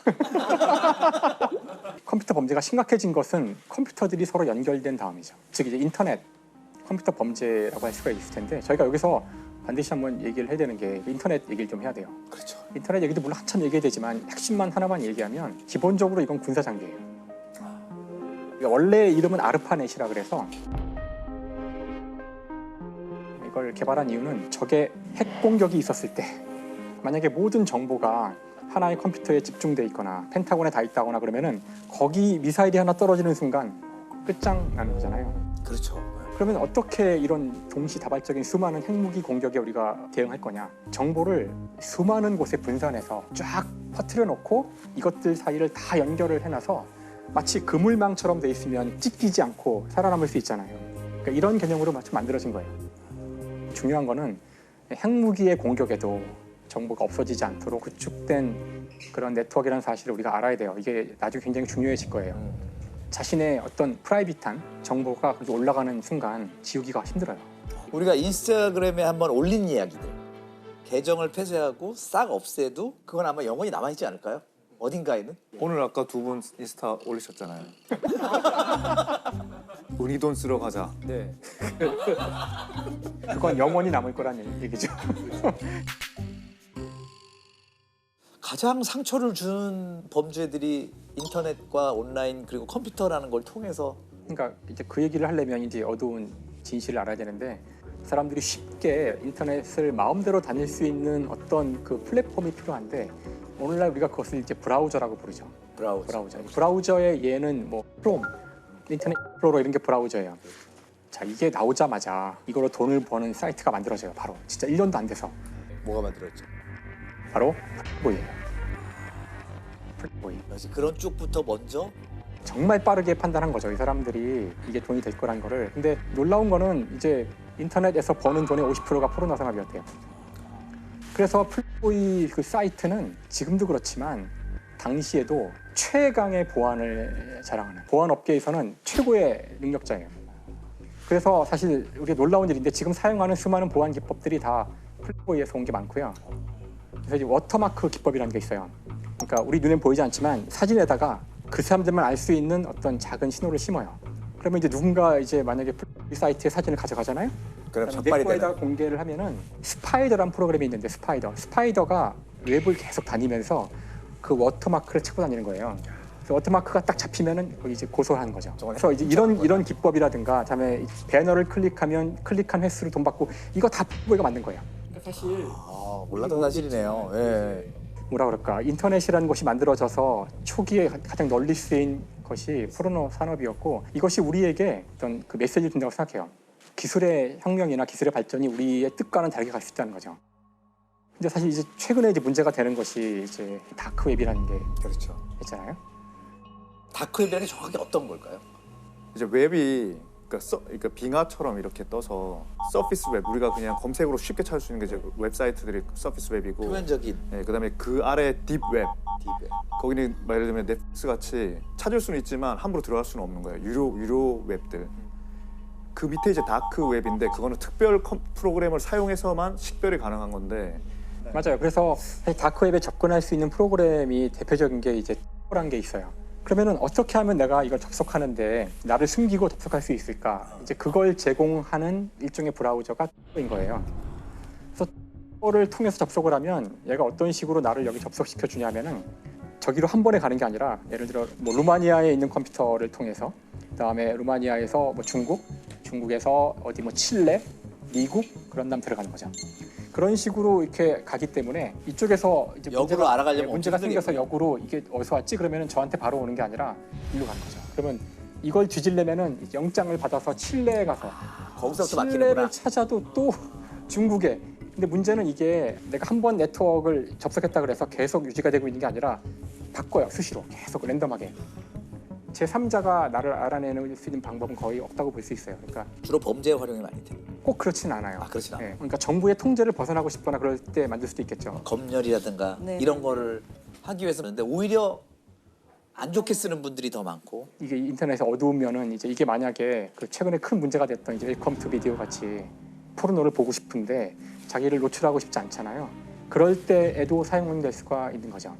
컴퓨터 범죄가 심각해진 것은 컴퓨터들이 서로 연결된 다음이죠. 즉 이제 인터넷 컴퓨터 범죄라고 할 수가 있을 텐데 저희가 여기서 반드시 한번 얘기를 해야 되는 게 인터넷 얘기를 좀 해야 돼요. 그렇죠. 인터넷 얘기도 물론 한참 얘기해야 되지만 핵심만 하나만 얘기하면 기본적으로 이건 군사 장비예요. 원래 이름은 아르파넷이라 그래서 이걸 개발한 이유는 적의 핵 공격이 있었을 때 만약에 모든 정보가 하나의 컴퓨터에 집중돼 있거나 펜타곤에 다 있다거나 그러면은 거기 미사일이 하나 떨어지는 순간 끝장나는 거잖아요. 그렇죠. 그러면 어떻게 이런 동시다발적인 수많은 핵무기 공격에 우리가 대응할 거냐? 정보를 수많은 곳에 분산해서 쫙 퍼뜨려 놓고 이것들 사이를 다 연결을 해놔서 마치 그물망처럼 돼 있으면 찢기지 않고 살아남을 수 있잖아요. 그러니까 이런 개념으로 마치 만들어진 거예요. 중요한 거는 핵무기의 공격에도 정보가 없어지지 않도록 구축된 그런 네트워크라는 사실을 우리가 알아야 돼요. 이게 나중에 굉장히 중요해질 거예요. 자신의 어떤 프라이빗한 정보가 그렇게 올라가는 순간 지우기가 힘들어요. 우리가 인스타그램에 한번 올린 이야기들 계정을 폐쇄하고 싹 없애도 그건 아마 영원히 남아있지 않을까요? 어딘가에는? 오늘 아까 두 분 인스타 올리셨잖아요. 우리 돈 쓰러 가자. 네. 그건 영원히 남을 거라는 얘기죠. 가장 상처를 주는 범죄들이 인터넷과 온라인 그리고 컴퓨터라는 걸 통해서 그러니까 이제 그 얘기를 하려면 이제 어두운 진실을 알아야 되는데 사람들이 쉽게 인터넷을 마음대로 다닐 수 있는 어떤 그 플랫폼이 필요한데 오늘날 우리가 그것을 이제 브라우저라고 부르죠. 브라우저. 브라우저의 예는 뭐 크롬, 인터넷 익스플로러 이런 게 브라우저예요. 자, 이게 나오자마자 이걸로 돈을 버는 사이트가 만들어져요. 바로 진짜 1년도 안 돼서. 뭐가 만들어졌죠? 바로 플레이보이예요. 플레이보이. 역시 그런 쪽부터 먼저 정말 빠르게 판단한 거죠. 이 사람들이 이게 돈이 될 거란 거를. 근데 놀라운 거는 이제 인터넷에서 버는 돈의 50%가 포르노 상업이었대요. 그래서 플레이보이 그 사이트는 지금도 그렇지만 당시에도 최강의 보안을 자랑하는 보안 업계에서는 최고의 능력자예요. 그래서 사실 우리가 놀라운 일인데 지금 사용하는 수많은 보안 기법들이 다 플레이보이에서 온 게 많고요. 그래서 이제 워터마크 기법이라는 게 있어요. 그러니까 우리 눈엔 보이지 않지만 사진에다가 그 사람들만 알 수 있는 어떤 작은 신호를 심어요. 그러면 이제 누군가 이제 만약에 사이트의 사진을 가져가잖아요. 그럼 내 적발이 되는. 거에다 공개를 하면은 스파이더라는 프로그램이 있는데 스파이더가 웹을 계속 다니면서 그 워터마크를 찾고 다니는 거예요. 그래서 워터마크가 딱 잡히면은 거기 이제 고소하는 거죠. 그래서 이제 이런 기법이라든가 그다음에 배너를 클릭하면 클릭한 횟수로 돈 받고 이거 다 얘가 만든 거예요. 그러니까 사실 몰랐던 사실이네요. 예. 뭐라 그럴까, 인터넷이라는 것이 만들어져서 초기에 가장 널리 쓰인 것이 포르노 산업이었고, 이것이 우리에게 어떤 그 메시지를 준다고 생각해요. 기술의 혁명이나 기술의 발전이 우리의 뜻과는 다르게 갈 수 있다는 거죠. 근데 사실 이제 최근에 이제 문제가 되는 것이 이제 다크웹이라는 게 그렇죠. 있잖아요. 다크웹이라는 게 정확히 어떤 걸까요? 이제 웹이 그러니까 빙하처럼 이렇게 떠서 서피스 웹, 우리가 그냥 검색으로 쉽게 찾을 수 있는 게 이제 웹사이트들이 서피스 웹이고, 표면적인. 네, 그다음에 그 아래 딥웹. 거기는 예를 들면 넷플릭스 같이 찾을 수는 있지만 함부로 들어갈 수는 없는 거예요. 유료 웹들. 그 밑에 이제 다크 웹인데 그거는 특별 프로그램을 사용해서만 식별이 가능한 건데. 맞아요. 그래서 사실 다크웹에 접근할 수 있는 프로그램이 대표적인 게 이제 тор이라는 게 있어요. 그러면은 어떻게 하면 내가 이걸 접속하는데 나를 숨기고 접속할 수 있을까? 이제 그걸 제공하는 일종의 브라우저가 тор인 거예요. 그래서 тор을 통해서 접속을 하면 얘가 어떤 식으로 나를 여기 접속시켜 주냐면은 저기로 한 번에 가는 게 아니라, 예를 들어 뭐 루마니아에 있는 컴퓨터를 통해서, 그다음에 루마니아에서 뭐 중국에서 어디 뭐 칠레, 미국, 그런 다음 들어가는 거죠. 그런 식으로 이렇게 가기 때문에 이쪽에서 이제 역으로 알아가려면 문제가 생겨서 역으로 이게 어디서 왔지? 그러면은 저한테 바로 오는 게 아니라 일로 가는 거죠. 그러면 이걸 뒤지려면은 영장을 받아서 칠레에 가서 거기서부터 막히는구나. 칠레를 찾아도 또 중국에. 근데 문제는 이게 내가 한 번 네트워크를 접속했다 그래서 계속 유지가 되고 있는 게 아니라 바꿔요. 수시로 계속 랜덤하게. 제3자가 나를 알아내는 수 있는 방법은 거의 없다고 볼 수 있어요. 그러니까 주로 범죄에 활용이 많이 돼요. 꼭 그렇지는 않아요. 그렇진 않아요. 그러니까 정부의 통제를 벗어나고 싶거나 그럴 때 만들 수도 있겠죠. 검열이라든가 네. 이런 거를 하기 위해서는, 근데 오히려 안 좋게 쓰는 분들이 더 많고. 이게 인터넷에 어두운 면은 이제 이게 만약에 그 최근에 큰 문제가 됐던 이제 웰컴 투 비디오 같이 포르노를 보고 싶은데 자기를 노출하고 싶지 않잖아요. 그럴 때에도 사용될 수가 있는 거죠.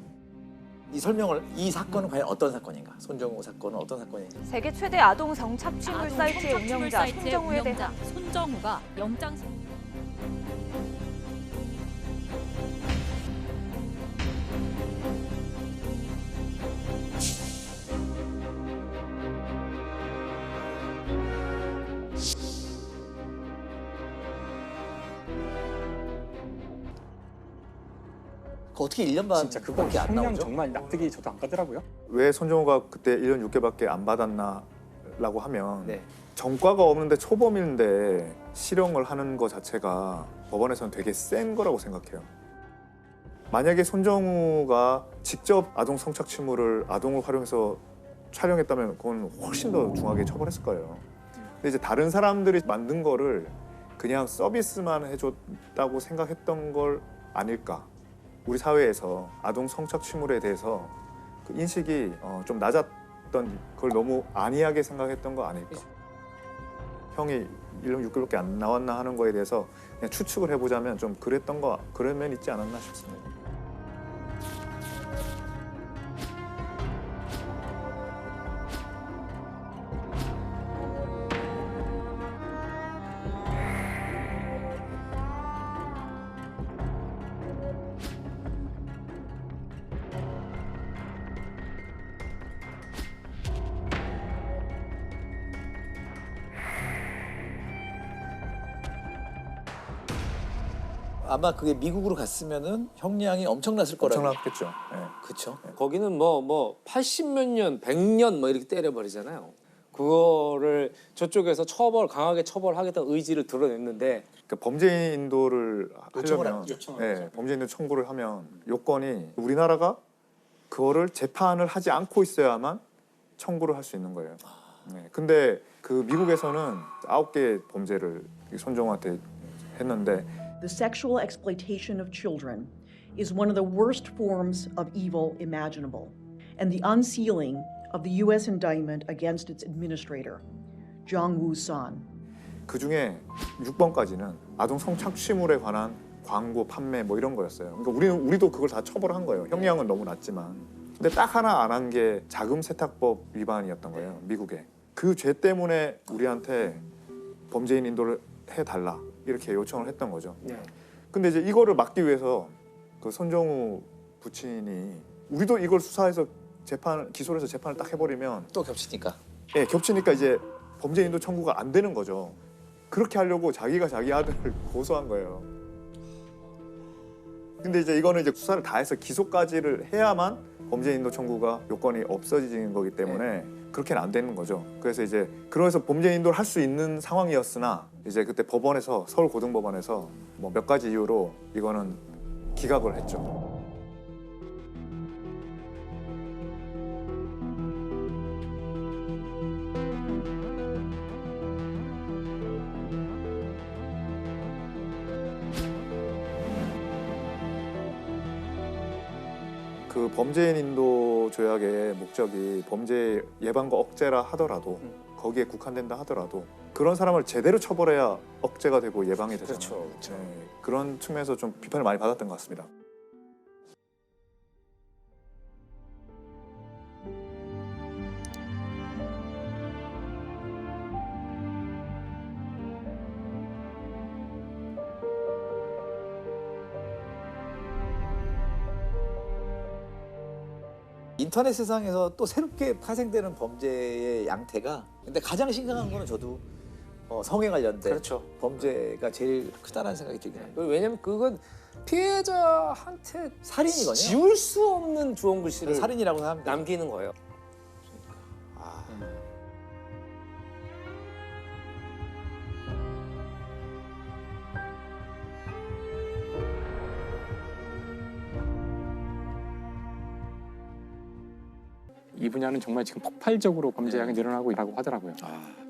이 사건은 과연 어떤 사건인가? 손정우 사건은 어떤 사건인가? 세계 최대 아동 성착취물 사이트의 운영자 손정우에 대한 손정우가 영장 어떻게 1년 반 진짜 그거 밖에 안 그냥 나오죠? 정말 납득이 저도 안 가더라고요. 왜 손정우가 그때 1년 6개월밖에 안 받았나라고 하면, 네. 전과가 없는데 초범인데 실형을 하는 거 자체가 법원에서는 되게 센 거라고 생각해요. 만약에 손정우가 직접 아동 성착취물을 아동을 활용해서 촬영했다면 그건 훨씬 더 중하게 처벌했을 거예요. 근데 이제 다른 사람들이 만든 거를 그냥 서비스만 해줬다고 생각했던 걸 아닐까. 우리 사회에서 아동 성착취물에 대해서 그 인식이 좀 낮았던, 그걸 너무 안이하게 생각했던 거 아닐까. 형이 1년 6개월밖에 안 나왔나 하는 거에 대해서 그냥 추측을 해보자면 좀 그런 면이 있지 않았나 싶습니다. 아마 그게 미국으로 갔으면은 형량이 엄청났을 거라고. 엄청났겠죠. 네. 그렇죠. 거기는 뭐 80몇 년, 100년 뭐 이렇게 때려버리잖아요. 그거를 저쪽에서 강하게 처벌하겠다는 의지를 드러냈는데, 그러니까 범죄인 인도를 하려면, 요청을 범죄인 인도 청구를 하면 요건이 우리나라가 그거를 재판을 하지 않고 있어야만 청구를 할 수 있는 거예요. 네. 근데 그 미국에서는 9개 범죄를 손정우한테 했는데, The sexual exploitation of children is one of the worst forms of evil imaginable, and the unsealing of the U.S. indictment against its administrator, Jong-woo Son. 그 중에 6번까지는 아동 성착취물에 관한 광고, 판매 뭐 이런 거였어요. 그러니까 우리도 그걸 다 처벌한 거예요. 형량은 너무 낮지만. 근데 딱 하나 안 한 게 자금 세탁법 위반이었던 거예요, 미국에. 그 죄 때문에 우리한테 범죄인 인도를 해달라 이렇게 요청을 했던 거죠. 근데 이제 이거를 막기 위해서 그 손정우 부친이 우리도 이걸 수사해서 기소를 해서 재판을 딱 해버리면 또 겹치니까. 예, 겹치니까 이제 범죄인도 청구가 안 되는 거죠. 그렇게 하려고 자기가 자기 아들을 고소한 거예요. 근데 이제 이거는 이제 수사를 다 해서 기소까지를 해야만 범죄인도 청구가 요건이 없어지는 거기 때문에 그렇게는 안 되는 거죠. 그래서 이제 그래서 범죄인도를 할 수 있는 상황이었으나 이제 그때 법원에서 서울고등법원에서 뭐 몇 가지 이유로 이거는 기각을 했죠. 그 범죄인 인도 조약의 목적이 범죄 예방과 억제라 하더라도 거기에 국한된다 하더라도 그런 사람을 제대로 처벌해야 억제가 되고 예방이 되잖아요. 그렇죠. 네, 그런 측면에서 좀 비판을 많이 받았던 것 같습니다. 인터넷 세상에서 또 새롭게 파생되는 범죄의 양태가 근데 가장 심각한 거는 저도 성에 관련된 그렇죠. 범죄가 제일 크다라는 생각이 들긴 합니다. 왜냐면 그건 피해자한테 살인이거든요. 지울 수 없는 주원 글씨를 살인이라고 합니다. 남기는 거예요. 이 분야는 정말 지금 폭발적으로 범죄량이 늘어나고 있다고 하더라고요.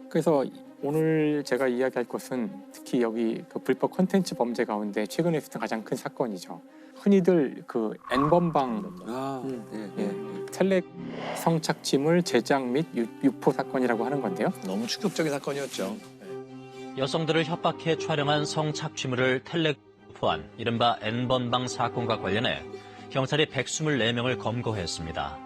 그래서 오늘 제가 이야기할 것은 특히 여기 그 불법 콘텐츠 범죄 가운데 최근에 있었던 가장 큰 사건이죠. 흔히들 그 N번방 텔레 성착취물 제작 및 유포 사건이라고 하는 건데요. 너무 충격적인 사건이었죠. 여성들을 협박해 촬영한 성착취물을 텔레포한 이른바 N번방 사건과 관련해 경찰이 124명을 검거했습니다.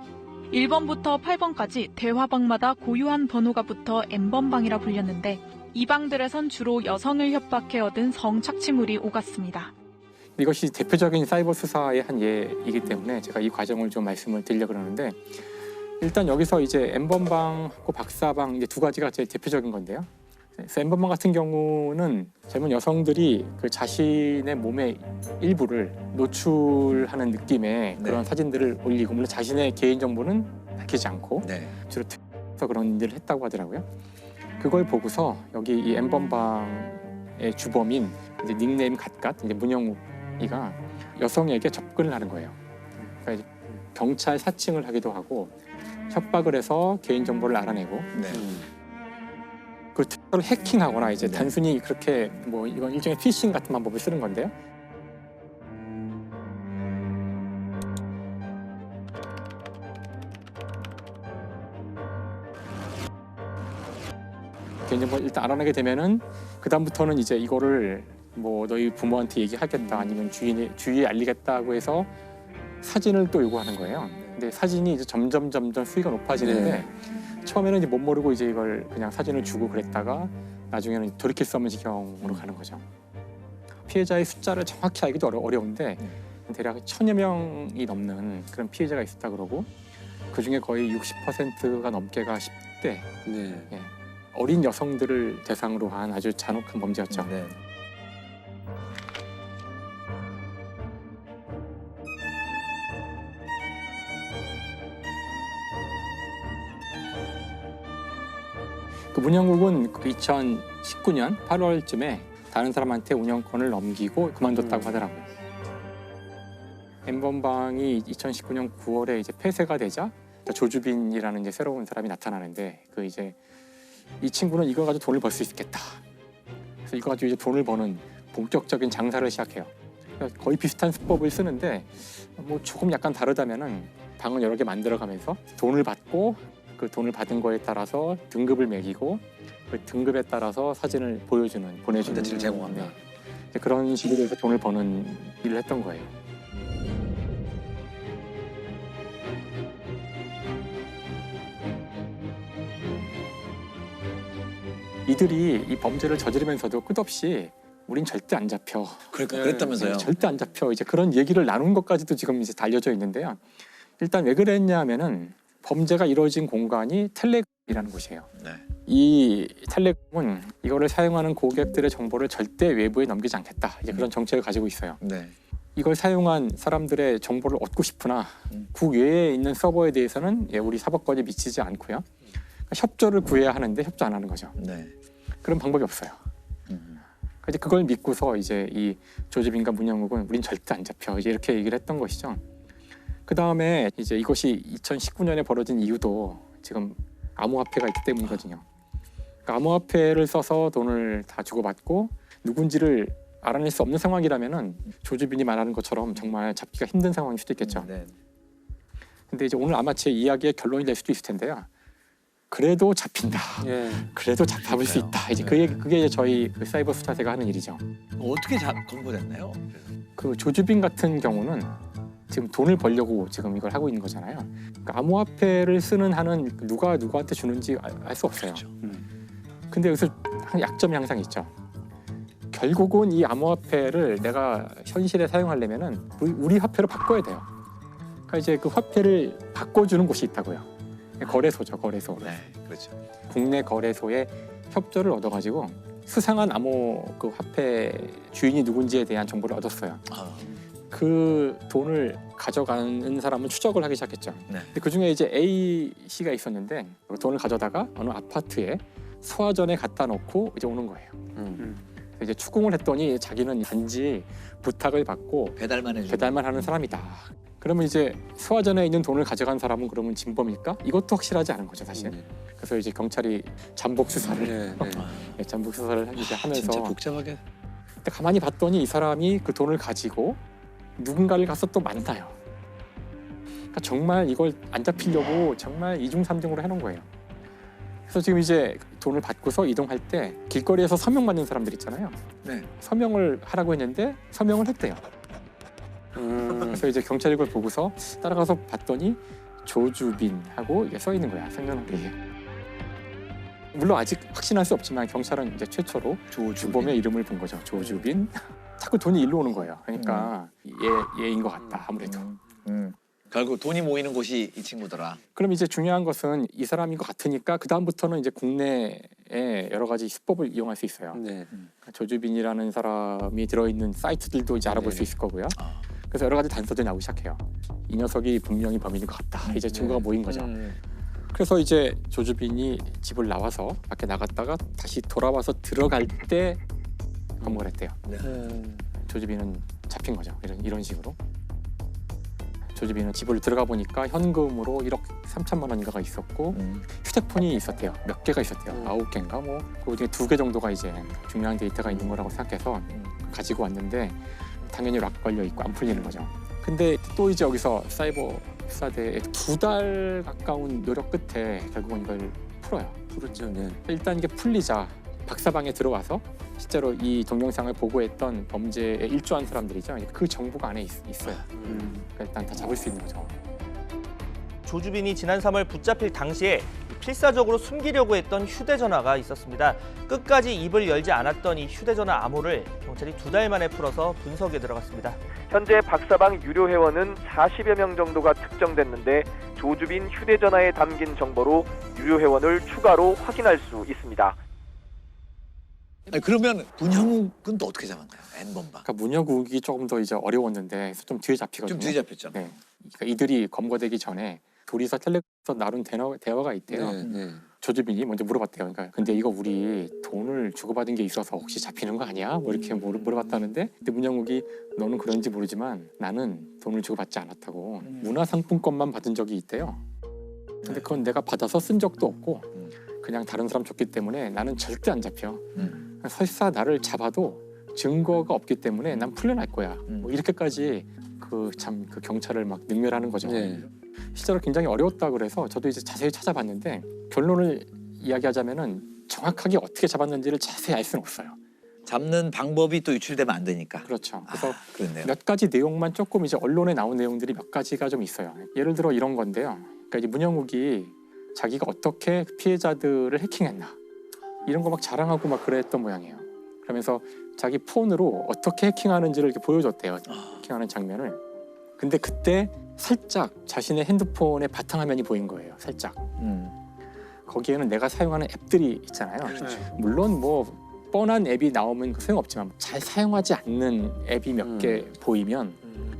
1번부터 8번까지 대화방마다 고유한 번호가 붙어 N번방이라 불렸는데 이 방들에선 주로 여성을 협박해 얻은 성착취물이 오갔습니다. 이것이 대표적인 사이버 수사의 한 예이기 때문에 제가 이 과정을 좀 말씀을 드리려고 그러는데 일단 여기서 이제 N번방하고 박사방 이제 두 가지가 제일 대표적인 건데요. 그래서 N번방 같은 경우는 젊은 여성들이 그 자신의 몸의 일부를 노출하는 느낌의 그런 사진들을 올리고 물론 자신의 개인 정보는 밝히지 않고 주로 특서 그런 일을 했다고 하더라고요. 그걸 보고서 여기 이 N번방의 주범인 이제 닉네임 갓갓 이제 문영욱이가 여성에게 접근을 하는 거예요. 그러니까 이제 경찰 사칭을 하기도 하고 협박을 해서 개인 정보를 알아내고. 그 특별히 해킹하거나 이제 단순히 그렇게 뭐 이건 일종의 피싱 같은 방법을 쓰는 건데요. 개인정보 일단 알아내게 되면은 그 다음부터는 이제 이거를 뭐 너희 부모한테 얘기하겠다 아니면 주위에 알리겠다고 해서 사진을 또 요구하는 거예요. 근데 사진이 이제 점점 수위가 높아지는데. 처음에는 이제 못 모르고 이제 이걸 그냥 사진을 주고 그랬다가 나중에는 돌이킬 수 없는 지경으로 가는 거죠. 피해자의 숫자를 정확히 알기도 어려운데 대략 1000여 명이 넘는 그런 피해자가 있었다 그러고 그 중에 거의 60%가 넘게가 10대 어린 여성들을 대상으로 한 아주 잔혹한 범죄였죠. 그 문영욱은 2019년 8월쯤에 다른 사람한테 운영권을 넘기고 그만뒀다고 하더라고요. N번방이 2019년 9월에 이제 폐쇄가 되자 조주빈이라는 이제 새로운 사람이 나타나는데 그 이제 이 친구는 이거 가지고 돈을 벌 수 있겠다. 그래서 이거 가지고 이제 돈을 버는 본격적인 장사를 시작해요. 그러니까 거의 비슷한 수법을 쓰는데 뭐 조금 약간 다르다면은 방을 여러 개 만들어가면서 돈을 받고 그 돈을 받은 거에 따라서 등급을 매기고 그 등급에 따라서 사진을 보내주는 콘텐츠를 제공합니다. 그런 식으로 해서 돈을 버는 일을 했던 거예요. 이들이 이 범죄를 저지르면서도 끝없이 우린 절대 안 잡혀. 그러니까 그랬다면서요. 절대 안 잡혀. 이제 그런 얘기를 나눈 것까지도 지금 이제 달려져 있는데요. 일단 왜 그랬냐면은 범죄가 이루어진 공간이 텔레그램이라는 곳이에요. 네. 이 텔레그램은 이거를 사용하는 고객들의 정보를 절대 외부에 넘기지 않겠다. 이제 그런 정책을 가지고 있어요. 네. 이걸 사용한 사람들의 정보를 얻고 싶으나 국외에 있는 서버에 대해서는 우리 사법권이 미치지 않고요. 그러니까 협조를 구해야 하는데 협조 안 하는 거죠. 네. 그런 방법이 없어요. 이제 그걸 믿고서 이제 이 조지빈과 문영욱은 우린 절대 안 잡혀 이제 이렇게 얘기를 했던 것이죠. 그 다음에 이제 이것이 2019년에 벌어진 이유도 지금 암호화폐가 있기 때문이거든요. 그러니까 암호화폐를 써서 돈을 다 주고받고 누군지를 알아낼 수 없는 상황이라면은 조주빈이 말하는 것처럼 정말 잡기가 힘든 상황일 수도 있겠죠. 근데 이제 오늘 아마 제 이야기의 결론이 될 수도 있을 텐데요. 그래도 잡힌다. 그래도 잡을 수 있다. 이제 그게 이제 저희 그 사이버 수사대가 하는 일이죠. 어떻게 검거됐나요? 그 조주빈 같은 경우는 지금 돈을 벌려고 지금 이걸 하고 있는 거잖아요. 그러니까 암호화폐를 쓰는 한은 누가 누구한테 주는지 알 수 없어요. 근데 여기서 약점이 항상 있죠. 결국은 이 암호화폐를 내가 현실에 사용하려면은 우리 화폐로 바꿔야 돼요. 그러니까 이제 그 화폐를 바꿔주는 곳이 있다고요. 거래소죠, 거래소. 네, 그렇죠. 국내 거래소에 협조를 얻어가지고 수상한 암호 그 화폐 주인이 누군지에 대한 정보를 얻었어요. 그 돈을 가져가는 사람은 추적을 하기 시작했죠. 근데 그 중에 이제 A 씨가 있었는데 그 돈을 가져다가 어느 아파트에 소화전에 갖다 놓고 이제 오는 거예요. 이제 추궁을 했더니 자기는 단지 부탁을 받고 배달만 하는 사람이다. 그러면 이제 소화전에 있는 돈을 가져간 사람은 그러면 진범일까? 이것도 확실하지 않은 거죠, 사실. 그래서 이제 경찰이 잠복 수사를 잠복 수사를 이제 하면서 진짜 복잡하게. 근데 가만히 봤더니 이 사람이 그 돈을 가지고 누군가를 가서 또 만나요. 그러니까 정말 이걸 안 잡히려고 정말 이중 삼중으로 해놓은 거예요. 그래서 지금 이제 돈을 받고서 이동할 때 길거리에서 서명 받는 사람들 있잖아요. 네. 서명을 하라고 했는데 서명을 했대요. 그래서 이제 경찰이 그걸 보고서 따라가서 봤더니 조주빈하고 이게 써 있는 거야, 생년월일이. 물론 아직 확신할 수 없지만 경찰은 이제 최초로 주범의 이름을 본 거죠. 조주빈. 자꾸 돈이 일로 오는 거예요. 그러니까 얘인 것 같다, 아무래도. 결국 돈이 모이는 곳이 이 친구더라. 그럼 이제 중요한 것은 이 사람인 것 같으니까 그 다음부터는 이제 국내에 여러 가지 수법을 이용할 수 있어요. 그러니까 조주빈이라는 사람이 들어있는 사이트들도 이제 알아볼 수 있을 거고요. 그래서 여러 가지 단서들이 나오기 시작해요. 이 녀석이 분명히 범인인 것 같다. 이제 증거가 모인 거죠. 그래서 이제 조주빈이 집을 나와서 밖에 나갔다가 다시 돌아와서 들어갈 때 검거를 했대요. 조주빈은 잡힌 거죠. 이런 식으로. 조주빈은 집을 들어가 보니까 현금으로 1억 3천만 원인가가 있었고 휴대폰이 있었대요. 몇 개가 있었대요. 9개인가 뭐. 그 중에 2개 정도가 이제 중요한 데이터가 있는 거라고 생각해서 가지고 왔는데 당연히 락 걸려 있고 안 풀리는 거죠. 근데 또 이제 여기서 사이버 수사대에 2달 가까운 노력 끝에 결국은 이걸 풀어요. 풀었죠. 일단 이게 풀리자 박사방에 들어와서 실제로 이 동영상을 보고했던 범죄에 일조한 사람들이죠. 그 정보가 안에 있어요. 그러니까 일단 다 잡을 수 있는 거죠. 조주빈이 지난 3월 붙잡힐 당시에 필사적으로 숨기려고 했던 휴대전화가 있었습니다. 끝까지 입을 열지 않았던 이 휴대전화 암호를 경찰이 2달 만에 풀어서 분석에 들어갔습니다. 현재 박사방 유료 회원은 40여 명 정도가 특정됐는데 조주빈 휴대전화에 담긴 정보로 유료 회원을 추가로 확인할 수 있습니다. 그러면 문형욱은 또 어떻게 잡았나요? N번방. 그러니까 문형욱이 조금 더 이제 어려웠는데 좀 뒤에 잡히거든요. 좀 뒤에 잡혔죠. 네. 그러니까 이들이 검거되기 전에 둘이서 텔레그램에서 나눈 대화가 있대요. 조주빈이 먼저 물어봤대요. 그러니까 근데 이거 우리 돈을 주고받은 게 있어서 혹시 잡히는 거 아니야? 뭐 이렇게 물어봤다는데 근데 문형욱이 너는 그런지 모르지만 나는 돈을 주고받지 않았다고 문화상품권만 받은 적이 있대요. 근데 그건 내가 받아서 쓴 적도 없고 그냥 다른 사람 줬기 때문에 나는 절대 안 잡혀. 설사 나를 잡아도 증거가 없기 때문에 난 풀려날 거야. 뭐 이렇게까지 그 경찰을 막 능멸하는 거죠. 실제로 굉장히 어려웠다 그래서 저도 이제 자세히 찾아봤는데 결론을 이야기하자면은 정확하게 어떻게 잡았는지를 자세히 알 수는 없어요. 잡는 방법이 또 유출되면 안 되니까. 그렇죠. 그래서 그렇네요. 몇 가지 내용만 조금 이제 언론에 나온 내용들이 몇 가지가 좀 있어요. 예를 들어 이런 건데요. 그러니까 이제 문형욱이 자기가 어떻게 피해자들을 해킹했나 이런 거 막 자랑하고 막 그랬던 모양이에요. 그러면서 자기 폰으로 어떻게 해킹하는지를 이렇게 보여줬대요. 해킹하는 장면을. 근데 그때 살짝 자신의 핸드폰의 바탕화면이 보인 거예요. 살짝. 거기에는 내가 사용하는 앱들이 있잖아요. 물론 뭐 뻔한 앱이 나오면 소용없지만 잘 사용하지 않는 앱이 몇 개 보이면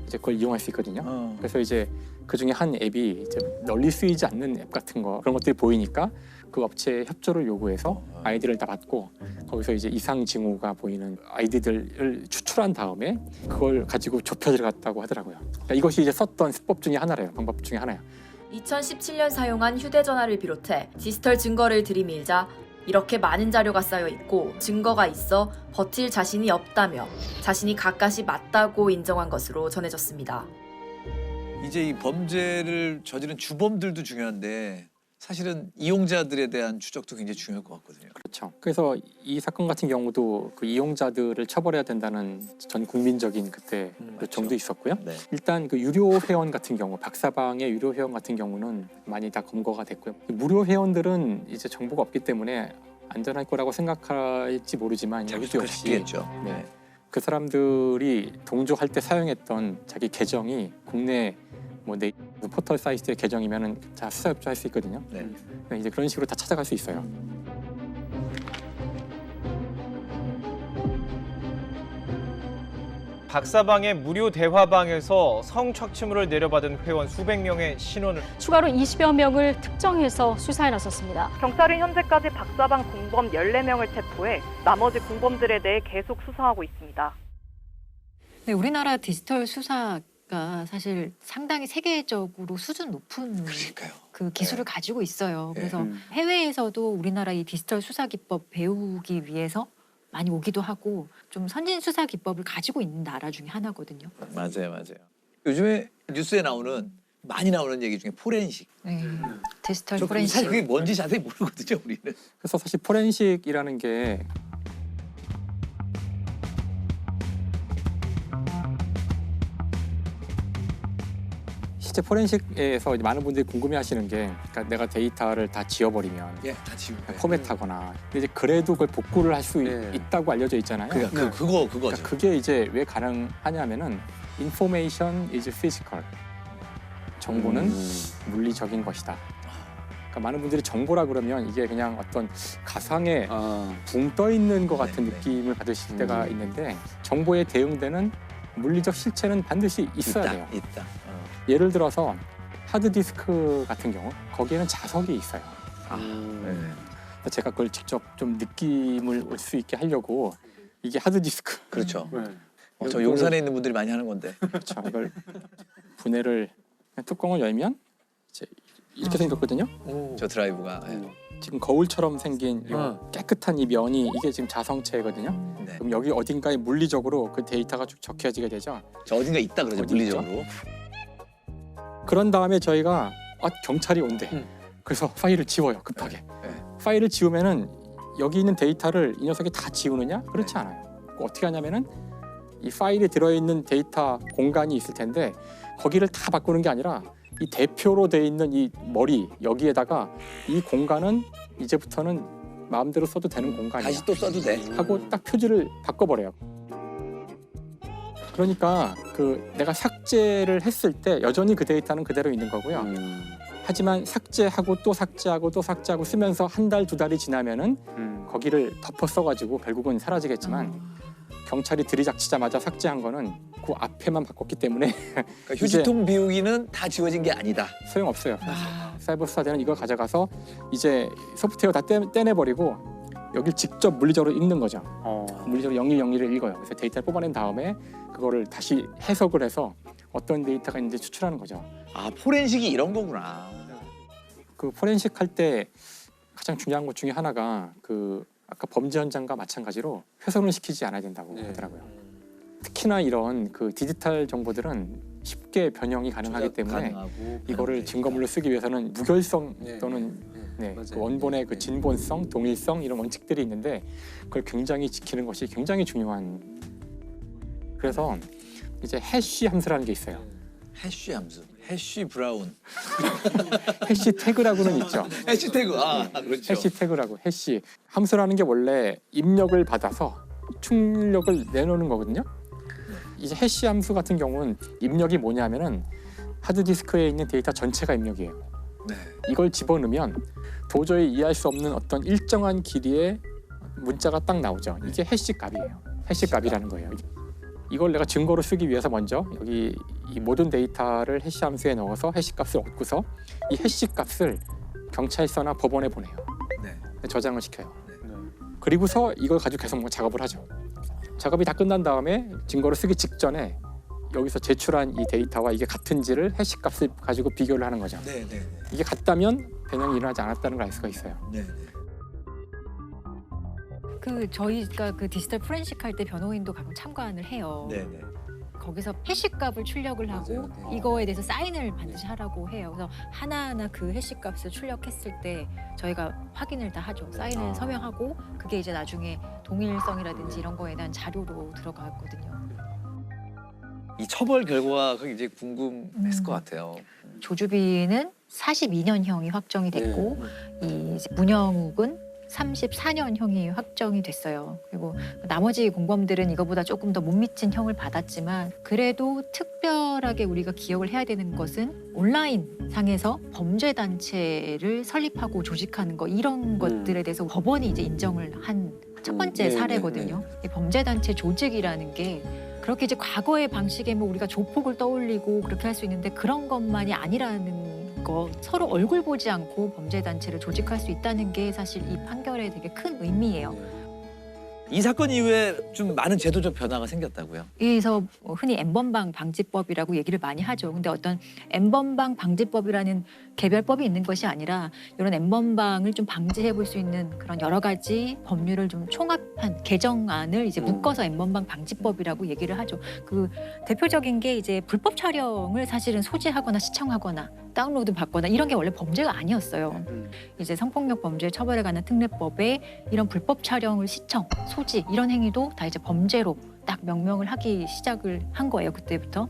이제 그걸 이용할 수 있거든요. 그래서 이제 그 중에 한 앱이 이제 널리 쓰이지 않는 앱 같은 거 그런 것들이 보이니까 그 업체에 협조를 요구해서 아이디를 다 받고 거기서 이제 이상 징후가 보이는 아이디들을 추출한 다음에 그걸 가지고 좁혀 들어갔다고 하더라고요. 그러니까 이것이 이제 썼던 수법 중에 하나래요. 방법 중에 하나예요. 2017년 사용한 휴대전화를 비롯해 디지털 증거를 들이밀자 이렇게 많은 자료가 쌓여 있고 증거가 있어 버틸 자신이 없다며 자신이 가까시 맞다고 인정한 것으로 전해졌습니다. 이제 이 범죄를 저지른 주범들도 중요한데 사실은 이용자들에 대한 추적도 굉장히 중요할 것 같거든요. 그렇죠. 그래서 이 사건 같은 경우도 그 이용자들을 처벌해야 된다는 전 국민적인 그때 요청도 있었고요. 네. 일단 그 유료 회원 같은 경우, 박사방의 유료 회원 같은 경우는 많이 다 검거가 됐고요. 무료 회원들은 이제 정보가 없기 때문에 안전할 거라고 생각할지 모르지만 여기도 역시 네. 그 사람들이 동조할 때 사용했던 자기 계정이 국내 뭐 포털 사이트의 계정이면은 다 수사 협조할 수 있거든요. 네. 이제 그런 식으로 다 찾아갈 수 있어요. 박사방의 무료 대화방에서 성착취물을 내려받은 회원 수백 명의 신원을 추가로 20여 명을 특정해서 수사에 나섰습니다. 경찰은 현재까지 박사방 공범 14명을 체포해 나머지 공범들에 대해 계속 수사하고 있습니다. 네, 우리나라 디지털 수사가 사실 상당히 세계적으로 수준 높은 그 기술을 가지고 있어요. 그래서 해외에서도 우리나라 이 디지털 수사 기법 배우기 위해서 많이 오기도 하고 좀 선진 수사 기법을 가지고 있는 나라 중에 하나거든요. 맞아요. 요즘에 뉴스에 많이 나오는 얘기 중에 포렌식. 네, 디지털 사실 포렌식. 그게 뭔지 자세히 모르거든요, 우리는. 그래서 사실 포렌식이라는 게 실제 포렌식에서 많은 분들이 궁금해하시는 게, 그러니까 내가 데이터를 다 지워버리면, 다 지우고 포맷하거나, 근데 이제 그래도 그걸 복구를 할 수 있다고 알려져 있잖아요. 그거죠. 그러니까 그게 이제 왜 가능하냐면은 information is physical. 정보는 물리적인 것이다. 그러니까 많은 분들이 정보라 그러면 이게 그냥 어떤 가상에 붕 떠 있는 것 같은 느낌을 받으실 때가 있는데, 정보에 대응되는 물리적 실체는 반드시 있어야 돼요. 있다. 예를 들어서 하드디스크 같은 경우 거기에는 자석이 있어요. 제가 그걸 직접 좀 느낌을 올 수 있게 하려고 이게 하드디스크. 그렇죠. 저 용산에 있는 분들이 많이 하는 건데. 그렇죠. 이걸 분해를 뚜껑을 열면 이제 이렇게 생겼거든요. 저 드라이브가. 지금 거울처럼 생긴 이 깨끗한 이 면이 이게 지금 자성체거든요. 그럼 여기 어딘가에 물리적으로 그 데이터가 쭉 적혀지게 되죠. 저 어딘가 있다 그러죠, 물리적으로. 그런 다음에 저희가 경찰이 온대. 그래서 파일을 지워요, 급하게. 파일을 지우면은 여기 있는 데이터를 이 녀석이 다 지우느냐? 그렇지 않아요. 어떻게 하냐면은 이 파일에 들어있는 데이터 공간이 있을 텐데 거기를 다 바꾸는 게 아니라 이 대표로 돼 있는 이 머리 여기에다가 이 공간은 이제부터는 마음대로 써도 되는 공간이야. 다시 또 써도 돼. 하고 딱 표지를 바꿔버려요. 그러니까 그 내가 삭제를 했을 때 여전히 그 데이터는 그대로 있는 거고요. 하지만 삭제하고 또 삭제하고 또 삭제하고 쓰면서 한 달, 두 달이 지나면은 거기를 덮어 써가지고 결국은 사라지겠지만 경찰이 들이닥치자마자 삭제한 거는 그 앞에만 바꿨기 때문에 그러니까 휴지통 비우기는 다 지워진 게 아니다. 소용없어요. 사이버 수사대는 이걸 가져가서 이제 소프트웨어 다 떼내버리고 여길 직접 물리적으로 읽는 거죠. 물리적으로 0101을 읽어요. 그래서 데이터를 뽑아낸 다음에 그거를 다시 해석을 해서 어떤 데이터가 있는지 추출하는 거죠. 포렌식이 이런 거구나. 그 포렌식 할 때 가장 중요한 것 중에 하나가 그 아까 범죄 현장과 마찬가지로 훼손을 시키지 않아야 된다고 하더라고요. 특히나 이런 그 디지털 정보들은 쉽게 변형이 가능하기 때문에 이거를 증거물로 쓰기 위해서는 무결성 또는 그 원본의 그 진본성, 동일성 이런 원칙들이 있는데 그걸 굉장히 지키는 것이 굉장히 중요한. 그래서 이제 해쉬 함수라는 게 있어요. 해쉬 함수. 해시 브라운. 해시태그라고는 있죠. 해시태그. 그렇죠. 해시태그라고. 해시 함수라는 게 원래 입력을 받아서 출력을 내놓는 거거든요. 이제 해시 함수 같은 경우는 입력이 뭐냐면은 하드디스크에 있는 데이터 전체가 입력이에요. 네. 이걸 집어넣으면 도저히 이해할 수 없는 어떤 일정한 길이의 문자가 딱 나오죠. 이게 해시 값이에요. 해시 값이라는 거예요. 이걸 내가 증거로 쓰기 위해서 먼저 여기 이 모든 데이터를 해시 함수에 넣어서 해시 값을 얻고서 이 해시 값을 경찰서나 법원에 보내요. 네. 저장을 시켜요. 그리고서 이걸 가지고 계속 뭐 작업을 하죠. 작업이 다 끝난 다음에 증거로 쓰기 직전에 여기서 제출한 이 데이터와 이게 같은지를 해시 값을 가지고 비교를 하는 거죠. 네, 네. 이게 같다면 변형이 일어나지 않았다는 걸 알 수가 있어요. 네. 저희가 디지털 포렌식 할 때 변호인도 가끔 참관을 해요. 네, 네. 거기서 해시값을 출력을 하고 이거에 대해서 사인을 반드시 하라고 해요. 그래서 하나하나 그 해시값을 출력했을 때 저희가 확인을 다 하죠. 사인을 서명하고 그게 이제 나중에 동일성이라든지 이런 거에 대한 자료로 들어가거든요. 이 처벌 결과가 굉장히 궁금했을 것 같아요. 조주빈은 42년형이 확정이 됐고 이 문영욱은 34년형이 확정이 됐어요. 그리고 나머지 공범들은 이거보다 조금 더 못 미친 형을 받았지만 그래도 특별하게 우리가 기억을 해야 되는 것은 온라인 상에서 범죄 단체를 설립하고 조직하는 거 이런 것들에 대해서 법원이 이제 인정을 한 첫 번째 사례거든요. 이 범죄 단체 조직이라는 게 그렇게 이제 과거의 방식에 뭐 우리가 조폭을 떠올리고 그렇게 할 수 있는데 그런 것만이 아니라는 거 서로 얼굴 보지 않고 범죄 단체를 조직할 수 있다는 게 사실 이 판결에 되게 큰 의미예요. 이 사건 이후에 좀 많은 제도적 변화가 생겼다고요? 그래서 흔히 N번방 방지법이라고 얘기를 많이 하죠. 근데 어떤 N번방 방지법이라는 개별법이 있는 것이 아니라 이런 N번방을 좀 방지해 볼 수 있는 그런 여러 가지 법률을 좀 총합한 개정안을 이제 묶어서 N번방 방지법이라고 얘기를 하죠. 그 대표적인 게 이제 불법 촬영을 사실은 소지하거나 시청하거나 다운로드 받거나 이런 게 원래 범죄가 아니었어요. 이제 성폭력 범죄 처벌에 관한 특례법에 이런 불법 촬영을 시청, 소지 이런 행위도 다 이제 범죄로 딱 명명을 하기 시작을 한 거예요. 그때부터.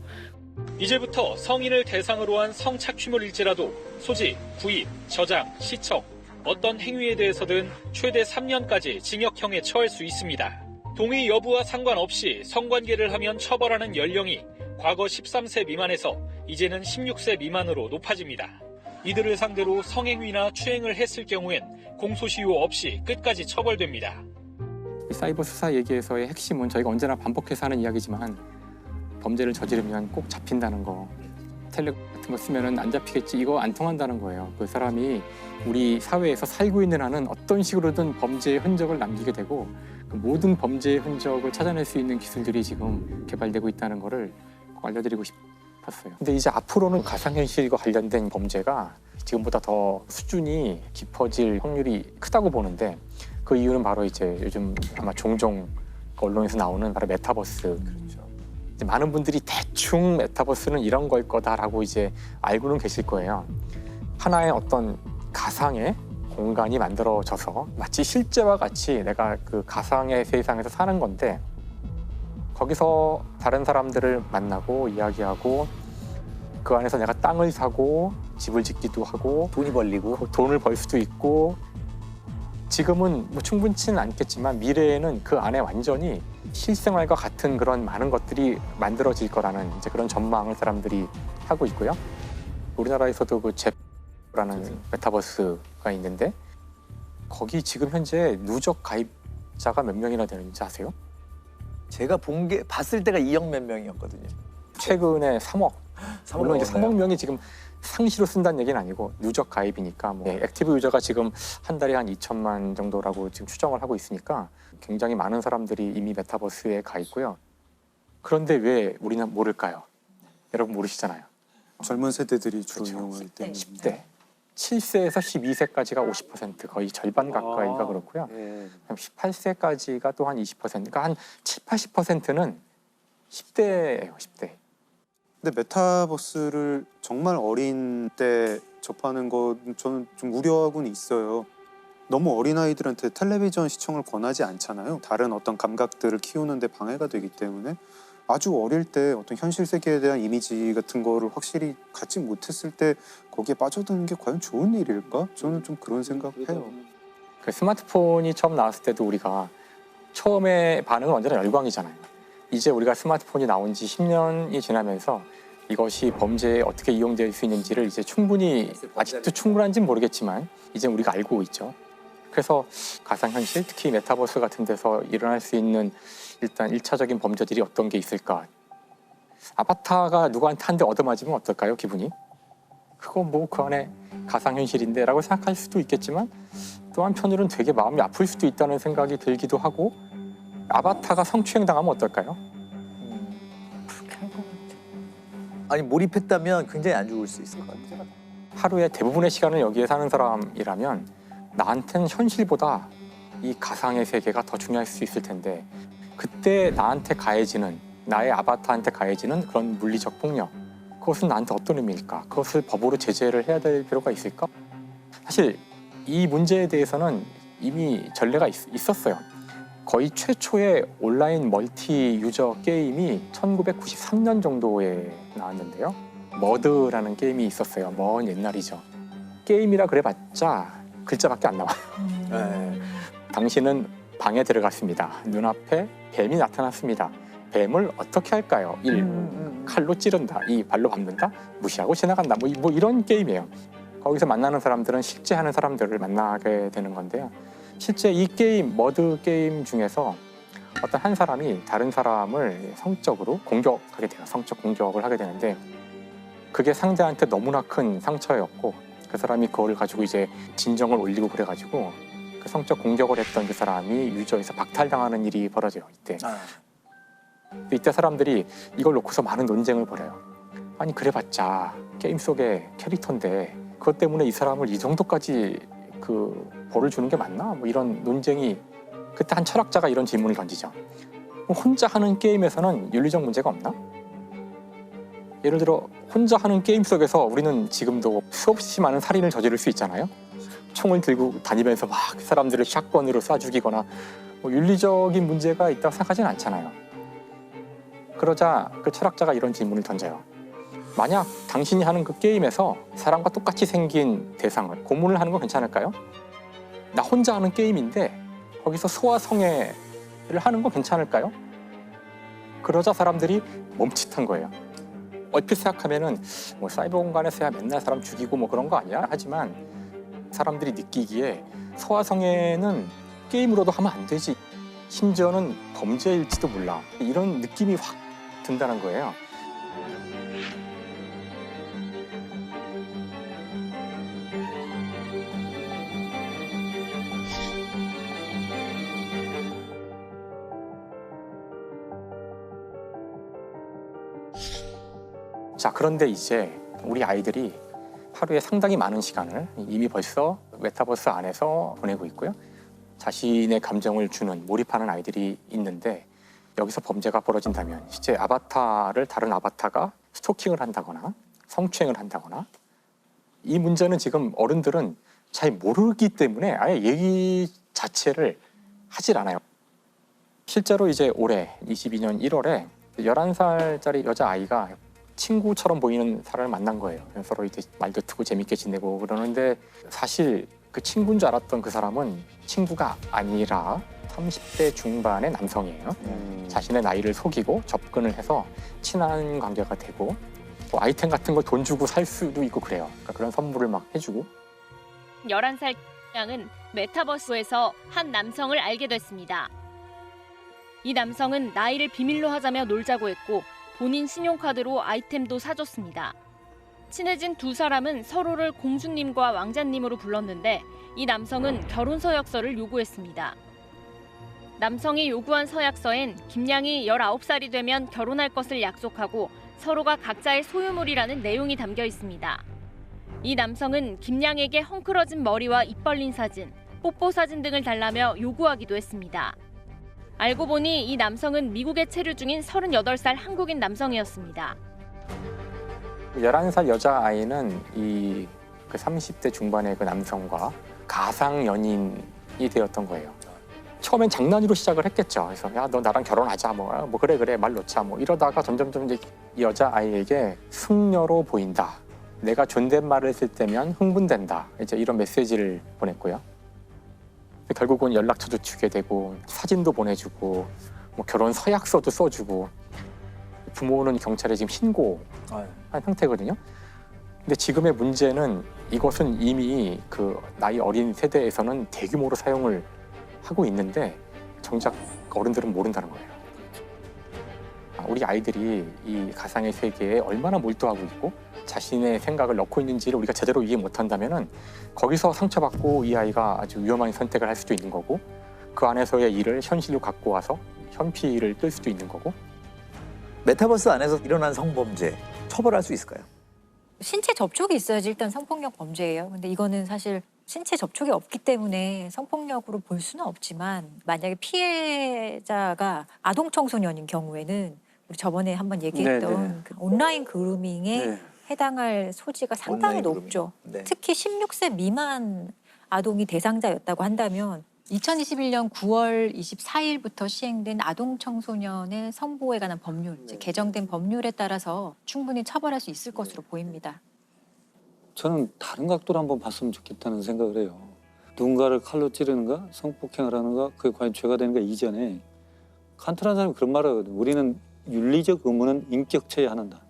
이제부터 성인을 대상으로 한 성착취물일지라도 소지, 구입, 저장, 시청 어떤 행위에 대해서든 최대 3년까지 징역형에 처할 수 있습니다. 동의 여부와 상관없이 성관계를 하면 처벌하는 연령이 과거 13세 미만에서 이제는 16세 미만으로 높아집니다. 이들을 상대로 성행위나 추행을 했을 경우엔 공소시효 없이 끝까지 처벌됩니다. 사이버 수사 얘기에서의 핵심은 저희가 언제나 반복해서 하는 이야기지만 범죄를 저지르면 꼭 잡힌다는 거. 텔레그램 같은 거 쓰면은 안 잡히겠지 이거 안 통한다는 거예요. 그 사람이 우리 사회에서 살고 있는 한은 어떤 식으로든 범죄의 흔적을 남기게 되고 그 모든 범죄의 흔적을 찾아낼 수 있는 기술들이 지금 개발되고 있다는 거를 꼭 알려드리고 싶었어요. 근데 이제 앞으로는 가상현실과 관련된 범죄가 지금보다 더 수준이 깊어질 확률이 크다고 보는데 그 이유는 바로 이제 요즘 아마 종종 언론에서 나오는 바로 메타버스. 이제 많은 분들이 대충 메타버스는 이런 걸 거다라고 이제 알고는 계실 거예요. 하나의 어떤 가상의 공간이 만들어져서 마치 실제와 같이 내가 그 가상의 세상에서 사는 건데 거기서 다른 사람들을 만나고 이야기하고 그 안에서 내가 땅을 사고 집을 짓기도 하고 돈이 벌리고 돈을 벌 수도 있고 지금은 뭐 충분치는 않겠지만 미래에는 그 안에 완전히 실생활과 같은 그런 많은 것들이 만들어질 거라는 이제 그런 전망을 사람들이 하고 있고요. 우리나라에서도 그 잽라는 메타버스가 있는데 거기 지금 현재 누적 가입자가 몇 명이나 되는지 아세요? 제가 봤을 때가 2억 몇 명이었거든요. 최근에 3억. 물론 이제 3억 명이 지금 상시로 쓴다는 얘기는 아니고 누적 가입이니까 뭐 액티브 유저가 지금 한 달에 한 2천만 정도라고 지금 추정을 하고 있으니까 굉장히 많은 사람들이 이미 메타버스에 가 있고요. 그런데 왜 우리는 모를까요? 여러분 모르시잖아요. 젊은 세대들이 주로 이용하기 때문에. 10대. 7세에서 12세까지가 50%, 거의 절반 가까이가 그렇고요. 18세까지가 또 한 20%, 그러니까 한 7, 80%는 10대예요, 10대. 근데 메타버스를 정말 어린 때 접하는 건 저는 좀 우려하고는 있어요. 너무 어린아이들한테 텔레비전 시청을 권하지 않잖아요. 다른 어떤 감각들을 키우는 데 방해가 되기 때문에 아주 어릴 때 어떤 현실 세계에 대한 이미지 같은 거를 확실히 갖지 못했을 때 거기에 빠져드는 게 과연 좋은 일일까? 저는 좀 그런 생각해요. 그 스마트폰이 처음 나왔을 때도 우리가 처음에 반응은 언제나 열광이잖아요. 이제 우리가 스마트폰이 나온 지 10년이 지나면서 이것이 범죄에 어떻게 이용될 수 있는지를 이제 충분히 아직도 충분한지는 모르겠지만 이제 우리가 알고 있죠. 그래서 가상현실, 특히 메타버스 같은 데서 일어날 수 있는 일단 1차적인 범죄들이 어떤 게 있을까? 아바타가 누구한테 한 대 얻어맞으면 어떨까요, 기분이? 그거 뭐 그 안에 가상현실인데 라고 생각할 수도 있겠지만 또 한편으로는 되게 마음이 아플 수도 있다는 생각이 들기도 하고 아바타가 성추행 당하면 어떨까요? 아니 몰입했다면 굉장히 안 좋을 수 있을 것 같아요. 하루에 대부분의 시간을 여기에 사는 사람이라면 나한테는 현실보다 이 가상의 세계가 더 중요할 수 있을 텐데 그때 나한테 가해지는 나의 아바타한테 가해지는 그런 물리적 폭력 그것은 나한테 어떤 의미일까? 그것을 법으로 제재를 해야 될 필요가 있을까? 사실 이 문제에 대해서는 이미 전례가 있었어요. 거의 최초의 온라인 멀티 유저 게임이 1993년 정도에 나왔는데요. 머드라는 게임이 있었어요. 먼 옛날이죠. 게임이라 그래봤자 글자밖에 안 나와요. 당신은 방에 들어갔습니다. 눈앞에 뱀이 나타났습니다. 뱀을 어떻게 할까요? 1. 칼로 찌른다. 2. 발로 밟는다. 무시하고 지나간다. 뭐 이런 게임이에요. 거기서 만나는 사람들은 실제 하는 사람들을 만나게 되는 건데요. 실제 이 게임, 머드 게임 중에서 어떤 한 사람이 다른 사람을 성적으로 공격하게 돼요. 성적 공격을 하게 되는데 그게 상대한테 너무나 큰 상처였고 그 사람이 그걸 가지고 이제 진정을 올리고 그래가지고 그 성적 공격을 했던 그 사람이 유저에서 박탈당하는 일이 벌어져요. 이때 사람들이 이걸 놓고서 많은 논쟁을 벌여요. 아니 그래봤자 게임 속의 캐릭터인데 그것 때문에 이 사람을 이 정도까지 그 벌을 주는 게 맞나? 뭐 이런 논쟁이 그때 한 철학자가 이런 질문을 던지죠. 혼자 하는 게임에서는 윤리적 문제가 없나? 예를 들어 혼자 하는 게임 속에서 우리는 지금도 수없이 많은 살인을 저지를 수 있잖아요. 총을 들고 다니면서 막 사람들을 샷건으로 쏴 죽이거나 뭐 윤리적인 문제가 있다고 생각하지는 않잖아요. 그러자 그 철학자가 이런 질문을 던져요. 만약 당신이 하는 그 게임에서 사람과 똑같이 생긴 대상을 고문을 하는 건 괜찮을까요? 나 혼자 하는 게임인데 거기서 소아성애를 하는 건 괜찮을까요? 그러자 사람들이 멈칫한 거예요. 얼핏 생각하면은 뭐 사이버 공간에서야 맨날 사람 죽이고 뭐 그런 거 아니야? 하지만 사람들이 느끼기에 소아성애는 게임으로도 하면 안 되지. 심지어는 범죄일지도 몰라. 이런 느낌이 확 든다는 거예요. 자, 그런데 이제 우리 아이들이 하루에 상당히 많은 시간을 이미 벌써 메타버스 안에서 보내고 있고요. 자신의 감정을 주는, 몰입하는 아이들이 있는데 여기서 범죄가 벌어진다면 실제 아바타를 다른 아바타가 스토킹을 한다거나 성추행을 한다거나 이 문제는 지금 어른들은 잘 모르기 때문에 아예 얘기 자체를 하질 않아요. 실제로 이제 올해 22년 1월에 11살짜리 여자아이가 친구처럼 보이는 사람을 만난 거예요. 서로 이제 말도 트고 재밌게 지내고 그러는데 사실 그 친구인 줄 알았던 그 사람은 친구가 아니라 30대 중반의 남성이에요. 자신의 나이를 속이고 접근을 해서 친한 관계가 되고 뭐 아이템 같은 거 돈 주고 살 수도 있고 그래요. 그러니까 그런 선물을 막 해주고 11살 양은 메타버스에서 한 남성을 알게 됐습니다. 이 남성은 나이를 비밀로 하자며 놀자고 했고 본인 신용카드로 아이템도 사줬습니다. 친해진 두 사람은 서로를 공주님과 왕자님으로 불렀는데 이 남성은 결혼 서약서를 요구했습니다. 남성이 요구한 서약서엔 김양이 19살이 되면 결혼할 것을 약속하고 서로가 각자의 소유물이라는 내용이 담겨 있습니다. 이 남성은 김양에게 헝클어진 머리와 입 벌린 사진, 뽀뽀 사진 등을 달라며 요구하기도 했습니다. 알고 보니 이 남성은 미국에 체류 중인 38살 한국인 남성이었습니다. 11살 여자아이는 이 그 30대 중반의 그 남성과 가상 연인이 되었던 거예요. 처음엔 장난으로 시작을 했겠죠. 그래서 야, 너 나랑 결혼하자, 뭐 그래 말 놓자, 뭐 이러다가 점점 이제 이 여자 아이에게 숙녀로 보인다. 내가 존댓말을 쓸 때면 흥분된다. 이제 이런 메시지를 보냈고요. 결국은 연락처도 주게 되고 사진도 보내주고 뭐 결혼 서약서도 써주고 부모는 경찰에 지금 신고한 상태거든요. 근데 지금의 문제는 이것은 이미 그 나이 어린 세대에서는 대규모로 사용을 하고 있는데 정작 어른들은 모른다는 거예요. 우리 아이들이 이 가상의 세계에 얼마나 몰두하고 있고 자신의 생각을 넣고 있는지를 우리가 제대로 이해 못한다면은 거기서 상처받고 이 아이가 아주 위험한 선택을 할 수도 있는 거고 그 안에서의 일을 현실로 갖고 와서 현피를 뜰 수도 있는 거고. 메타버스 안에서 일어난 성범죄 처벌할 수 있을까요? 신체 접촉이 있어야지 일단 성폭력 범죄예요. 근데 이거는 사실 신체 접촉이 없기 때문에 성폭력으로 볼 수는 없지만 만약에 피해자가 아동 청소년인 경우에는 우리 저번에 한번 얘기했던 그 온라인 그루밍에 해당할 소지가 상당히 높죠. 특히 16세 미만 아동이 대상자였다고 한다면 2021년 9월 24일부터 시행된 아동 청소년의 성보호에 관한 법률, 개정된 법률에 따라서 충분히 처벌할 수 있을 것으로 보입니다. 저는 다른 각도로 한번 봤으면 좋겠다는 생각을 해요. 누군가를 칼로 찌르는가, 성폭행을 하는가, 그게 과연 죄가 되는가 이전에 칸트라는 사람이 그런 말을 하거든요. 우리는 윤리적 의무는 인격체에 한다.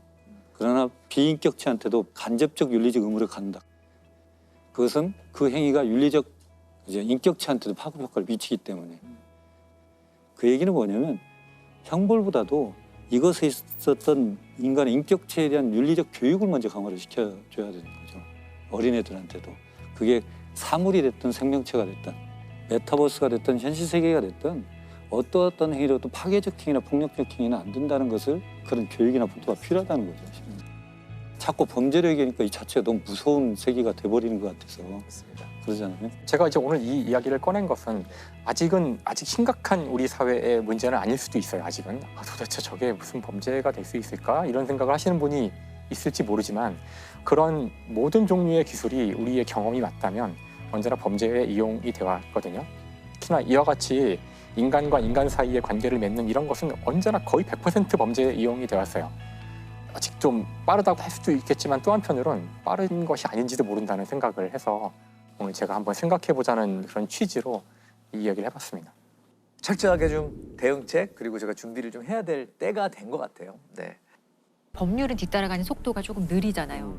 그러나 비인격체한테도 간접적 윤리적 의무를 갖는다. 그것은 그 행위가 윤리적 이제 인격체한테도 파급 효과를 미치기 때문에 그 얘기는 뭐냐면 형벌보다도 이것에 있었던 인간의 인격체에 대한 윤리적 교육을 먼저 강화를 시켜줘야 되는 거죠. 어린애들한테도. 그게 사물이 됐든 생명체가 됐든 메타버스가 됐든 현실 세계가 됐든 어떤 행위로도 파괴적 행위나 폭력적 행위는 안 된다는 것을 그런 교육이나 보도가 필요하다는 거죠. 자꾸 범죄를 얘기하니까 이 자체가 너무 무서운 세계가 돼버리는 것 같아서. 그러잖아요. 제가 이제 오늘 이 이야기를 꺼낸 것은 아직 심각한 우리 사회의 문제는 아닐 수도 있어요. 아직은 도대체 저게 무슨 범죄가 될 수 있을까 이런 생각을 하시는 분이 있을지 모르지만 그런 모든 종류의 기술이 우리의 경험이 맞다면 언제나 범죄에 이용이 되어 왔거든요. 특히나 이와 같이 인간과 인간 사이의 관계를 맺는 이런 것은 언제나 거의 100% 범죄에 이용이 되어 왔어요. 아직 좀 빠르다고 할 수도 있겠지만 또 한편으로는 빠른 것이 아닌지도 모른다는 생각을 해서 오늘 제가 한번 생각해보자는 그런 취지로 이 이야기를 해봤습니다. 철저하게 좀 대응책 그리고 제가 준비를 좀 해야 될 때가 된 것 같아요. 네. 법률은 뒤따라가는 속도가 조금 느리잖아요.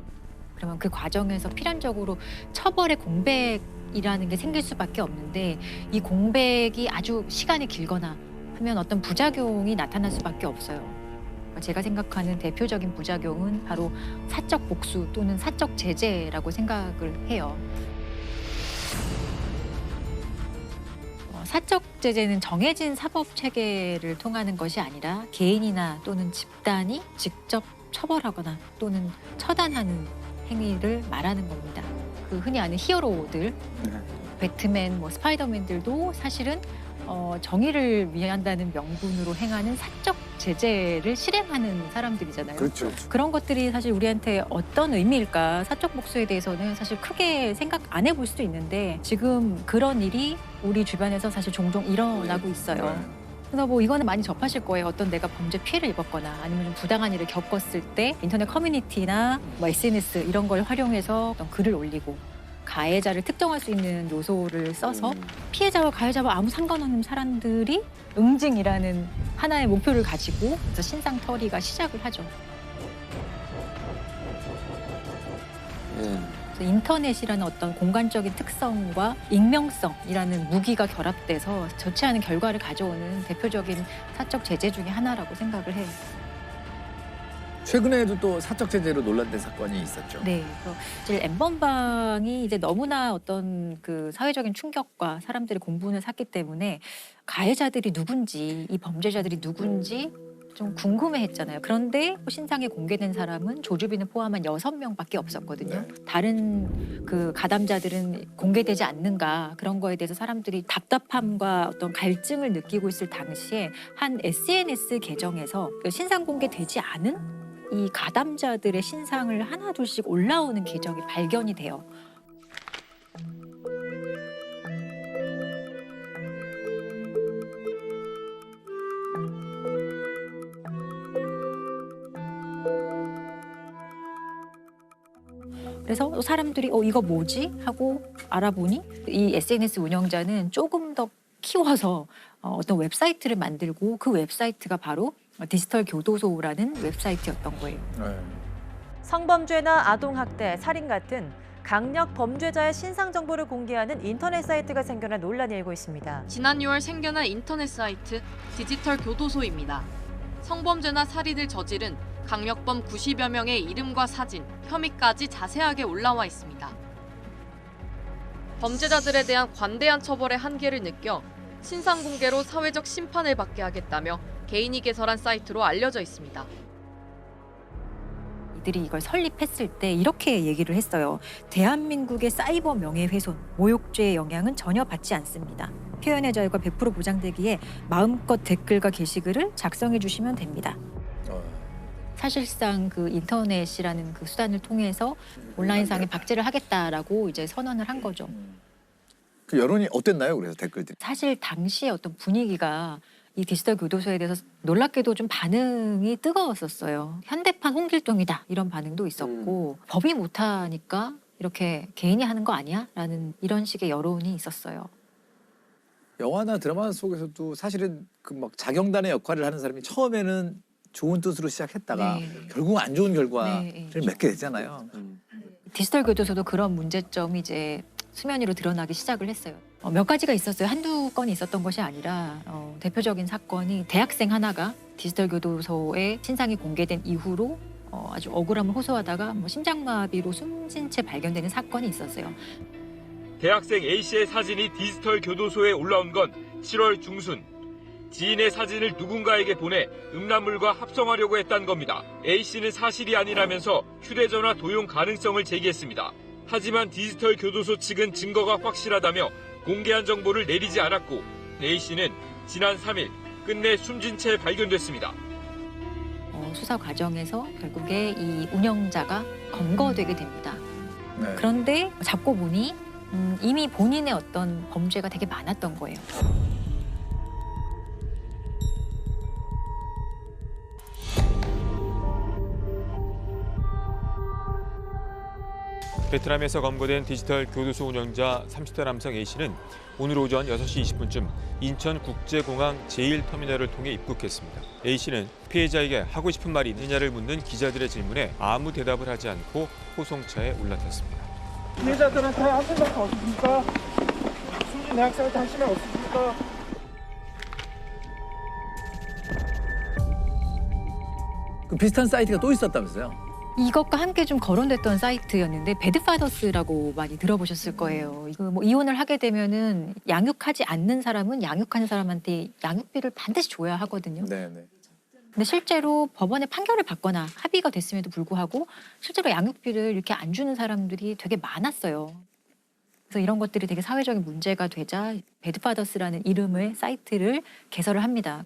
그러면 그 과정에서 필연적으로 처벌의 공백이라는 게 생길 수밖에 없는데 이 공백이 아주 시간이 길거나 하면 어떤 부작용이 나타날 수밖에 없어요. 제가 생각하는 대표적인 부작용은 바로 사적 복수 또는 사적 제재라고 생각을 해요. 사적 제재는 정해진 사법 체계를 통하는 것이 아니라 개인이나 또는 집단이 직접 처벌하거나 또는 처단하는 행위를 말하는 겁니다. 그 흔히 아는 히어로들, 배트맨, 스파이더맨들도 사실은 정의를 위한다는 명분으로 행하는 사적 제재를 실행하는 사람들이잖아요. 그렇죠. 그런 것들이 사실 우리한테 어떤 의미일까? 사적 복수에 대해서는 사실 크게 생각 안 해볼 수도 있는데 지금 그런 일이 우리 주변에서 사실 종종 일어나고 있어요. 그래서 이거는 많이 접하실 거예요. 어떤 내가 범죄 피해를 입었거나 아니면 좀 부당한 일을 겪었을 때 인터넷 커뮤니티나 SNS 이런 걸 활용해서 어떤 글을 올리고 가해자를 특정할 수 있는 요소를 써서 피해자와 가해자와 아무 상관없는 사람들이 응징이라는 하나의 목표를 가지고 그래서 신상털이가 시작을 하죠. 그래서 인터넷이라는 어떤 공간적인 특성과 익명성이라는 무기가 결합돼서 좋지 않은 결과를 가져오는 대표적인 사적 제재 중에 하나라고 생각을 해요. 최근에도 또 사적 제재로 논란된 사건이 있었죠. 네, 그래서 N번방이 이제 너무나 어떤 그 사회적인 충격과 사람들의 공분을 샀기 때문에 가해자들이 누군지, 이 범죄자들이 누군지 좀 궁금해했잖아요. 그런데 신상에 공개된 사람은 조주빈을 포함한 6명밖에 없었거든요. 다른 그 가담자들은 공개되지 않는가 그런 거에 대해서 사람들이 답답함과 어떤 갈증을 느끼고 있을 당시에 한 SNS 계정에서 신상 공개되지 않은 이 가담자들의 신상을 하나둘씩 올라오는 계정이 발견이 돼요. 그래서 사람들이 이거 뭐지? 하고 알아보니 이 SNS 운영자는 조금 더 키워서 어떤 웹사이트를 만들고 그 웹사이트가 바로 디지털 교도소라는 웹사이트였던 거예요. 성범죄나 아동학대, 살인 같은 강력 범죄자의 신상 정보를 공개하는 인터넷 사이트가 생겨나 논란이 일고 있습니다. 지난 6월 생겨난 인터넷 사이트 디지털 교도소입니다. 성범죄나 살인을 저지른 강력범 90여 명의 이름과 사진, 혐의까지 자세하게 올라와 있습니다. 범죄자들에 대한 관대한 처벌의 한계를 느껴 신상 공개로 사회적 심판을 받게 하겠다며 개인이 개설한 사이트로 알려져 있습니다. 이들이 이걸 설립했을 때 이렇게 얘기를 했어요. 대한민국의 사이버 명예훼손, 모욕죄의 영향은 전혀 받지 않습니다. 표현의 자유가 100% 보장되기에 마음껏 댓글과 게시글을 작성해 주시면 됩니다. 사실상 그 인터넷이라는 그 수단을 통해서 온라인상에 박제를 하겠다라고 이제 선언을 한 거죠. 그 여론이 어땠나요? 그래서 댓글들이. 사실 당시의 어떤 분위기가 이 디지털 교도소에 대해서 놀랍게도 좀 반응이 뜨거웠었어요. 현대판 홍길동이다 이런 반응도 있었고 법이 못하니까 이렇게 개인이 하는 거 아니야? 라는 이런 식의 여론이 있었어요. 영화나 드라마 속에서도 사실은 그 막 자경단의 역할을 하는 사람이 처음에는 좋은 뜻으로 시작했다가 결국 안 좋은 결과를 맺게 되잖아요. 디지털 교도소도 그런 문제점이 이제 수면 위로 드러나기 시작을 했어요. 몇 가지가 있었어요. 한두 건이 있었던 것이 아니라 대표적인 사건이 대학생 하나가 디지털 교도소에 신상이 공개된 이후로 아주 억울함을 호소하다가 심장마비로 숨진 채 발견되는 사건이 있었어요. 대학생 A씨의 사진이 디지털 교도소에 올라온 건 7월 중순. 지인의 사진을 누군가에게 보내 음란물과 합성하려고 했다는 겁니다. A씨는 사실이 아니라면서 휴대전화 도용 가능성을 제기했습니다. 하지만 디지털 교도소 측은 증거가 확실하다며 공개한 정보를 내리지 않았고 A씨는 지난 3일 끝내 숨진 채 발견됐습니다. 수사 과정에서 결국에 이 운영자가 검거되게 됩니다. 그런데 잡고 보니 이미 본인의 어떤 범죄가 되게 많았던 거예요. 베트남에서 검거된 디지털 교도소 운영자 30대 남성 A씨는 오늘 오전 6시 20분쯤 인천국제공항 제1터미널을 통해 입국했습니다. A씨는 피해자에게 하고 싶은 말이 있느냐를 묻는 기자들의 질문에 아무 대답을 하지 않고 호송차에 올라탔습니다. 피해자들한테 한 생각 없습니까? 숨진 대학생한테 한 생각 없습니까? 그 비슷한 사이트가 또 있었다면서요? 이것과 함께 좀 거론됐던 사이트였는데 배드파더스라고 많이 들어보셨을 거예요. 이혼을 하게 되면은 양육하지 않는 사람은 양육하는 사람한테 양육비를 반드시 줘야 하거든요. 네네. 근데 실제로 법원에 판결을 받거나 합의가 됐음에도 불구하고 실제로 양육비를 이렇게 안 주는 사람들이 되게 많았어요. 그래서 이런 것들이 되게 사회적인 문제가 되자 배드파더스라는 이름의 사이트를 개설을 합니다.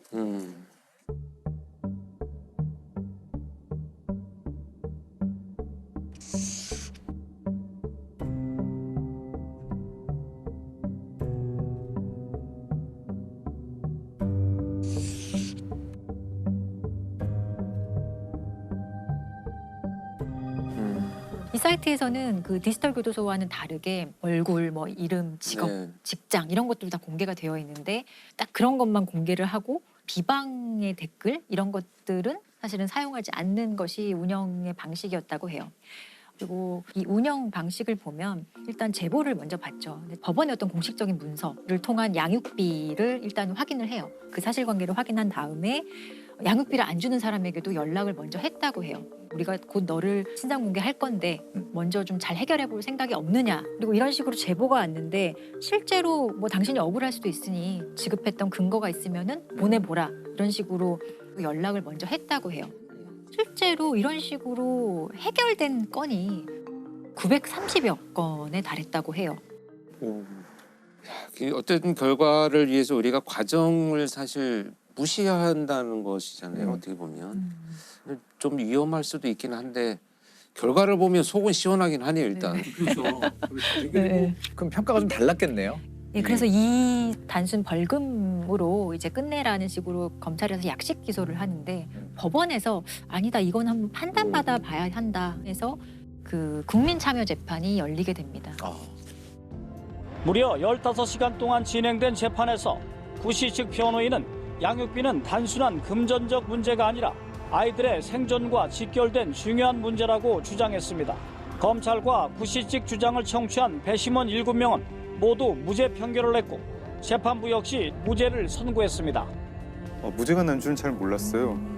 이 사이트에서는 그 디지털 교도소와는 다르게 얼굴, 이름, 직업, 직장 이런 것들도 다 공개가 되어 있는데 딱 그런 것만 공개를 하고 비방의 댓글 이런 것들은 사실은 사용하지 않는 것이 운영의 방식이었다고 해요. 그리고 이 운영 방식을 보면 일단 제보를 먼저 받죠. 법원의 어떤 공식적인 문서를 통한 양육비를 일단 확인을 해요. 그 사실관계를 확인한 다음에 양육비를 안 주는 사람에게도 연락을 먼저 했다고 해요. 우리가 곧 너를 신상 공개할 건데 먼저 좀 잘 해결해 볼 생각이 없느냐. 그리고 이런 식으로 제보가 왔는데 실제로 당신이 억울할 수도 있으니 지급했던 근거가 있으면은 보내보라. 이런 식으로 연락을 먼저 했다고 해요. 실제로 이런 식으로 해결된 건이 930여 건에 달했다고 해요. 어쨌든 결과를 위해서 우리가 과정을 사실 무시한다는 것이잖아요. 어떻게 보면 좀 위험할 수도 있긴 한데 결과를 보면 속은 시원하긴 하네요. 일단. 그렇죠. 그럼 평가가 좀 달랐겠네요. 네, 그래서 이 단순 벌금으로 이제 끝내라는 식으로 검찰에서 약식 기소를 하는데 법원에서 아니다 이건 한번 판단받아 봐야 한다 해서 그 국민 참여 재판이 열리게 됩니다. 무려 15시간 동안 진행된 재판에서 구씨 측 변호인은 양육비는 단순한 금전적 문제가 아니라 아이들의 생존과 직결된 중요한 문제라고 주장했습니다. 검찰과 구씨 측 주장을 청취한 배심원 7명은 모두 무죄 판결을 냈고 재판부 역시 무죄를 선고했습니다. 무죄가 난 줄은 잘 몰랐어요.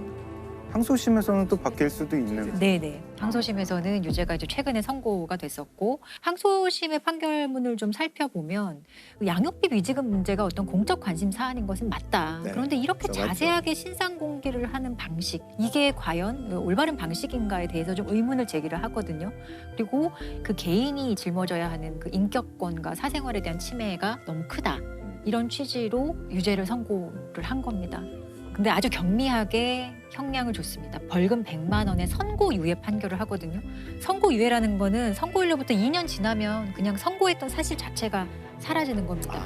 항소심에서는 또 바뀔 수도 있는. 네네. 항소심에서는 유죄가 이제 최근에 선고가 됐었고 항소심의 판결문을 좀 살펴보면 양육비 미지급 문제가 어떤 공적 관심 사안인 것은 맞다. 네, 그런데 이렇게 맞죠. 자세하게 신상 공개를 하는 방식 이게 과연 올바른 방식인가에 대해서 좀 의문을 제기를 하거든요. 그리고 그 개인이 짊어져야 하는 그 인격권과 사생활에 대한 침해가 너무 크다. 이런 취지로 유죄를 선고를 한 겁니다. 근데 아주 경미하게 형량을 줬습니다. 벌금 100만 원의 선고유예 판결을 하거든요. 선고유예라는 거는 선고일로부터 2년 지나면 그냥 선고했던 사실 자체가 사라지는 겁니다.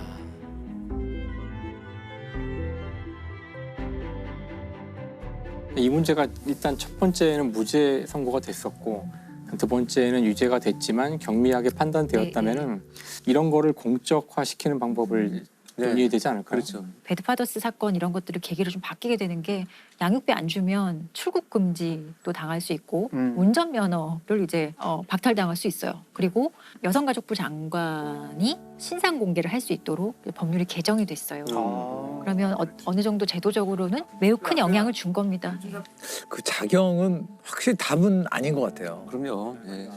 이 문제가 일단 첫 번째는 무죄 선고가 됐었고 두 번째는 유죄가 됐지만 경미하게 판단되었다면은 이런 거를 공적화시키는 방법을 논의해야 되지 않을까요? 그렇죠. 배드파더스 사건 이런 것들을 계기로 좀 바뀌게 되는 게 양육비 안 주면 출국 금지도 당할 수 있고 운전면허를 이제 박탈당할 수 있어요. 그리고 여성가족부 장관이 신상 공개를 할 수 있도록 법률이 개정이 됐어요. 그러면 어느 정도 제도적으로는 매우 큰 영향을 준 겁니다. 그 작용은 확실히 답은 아닌 것 같아요. 그럼요. 예.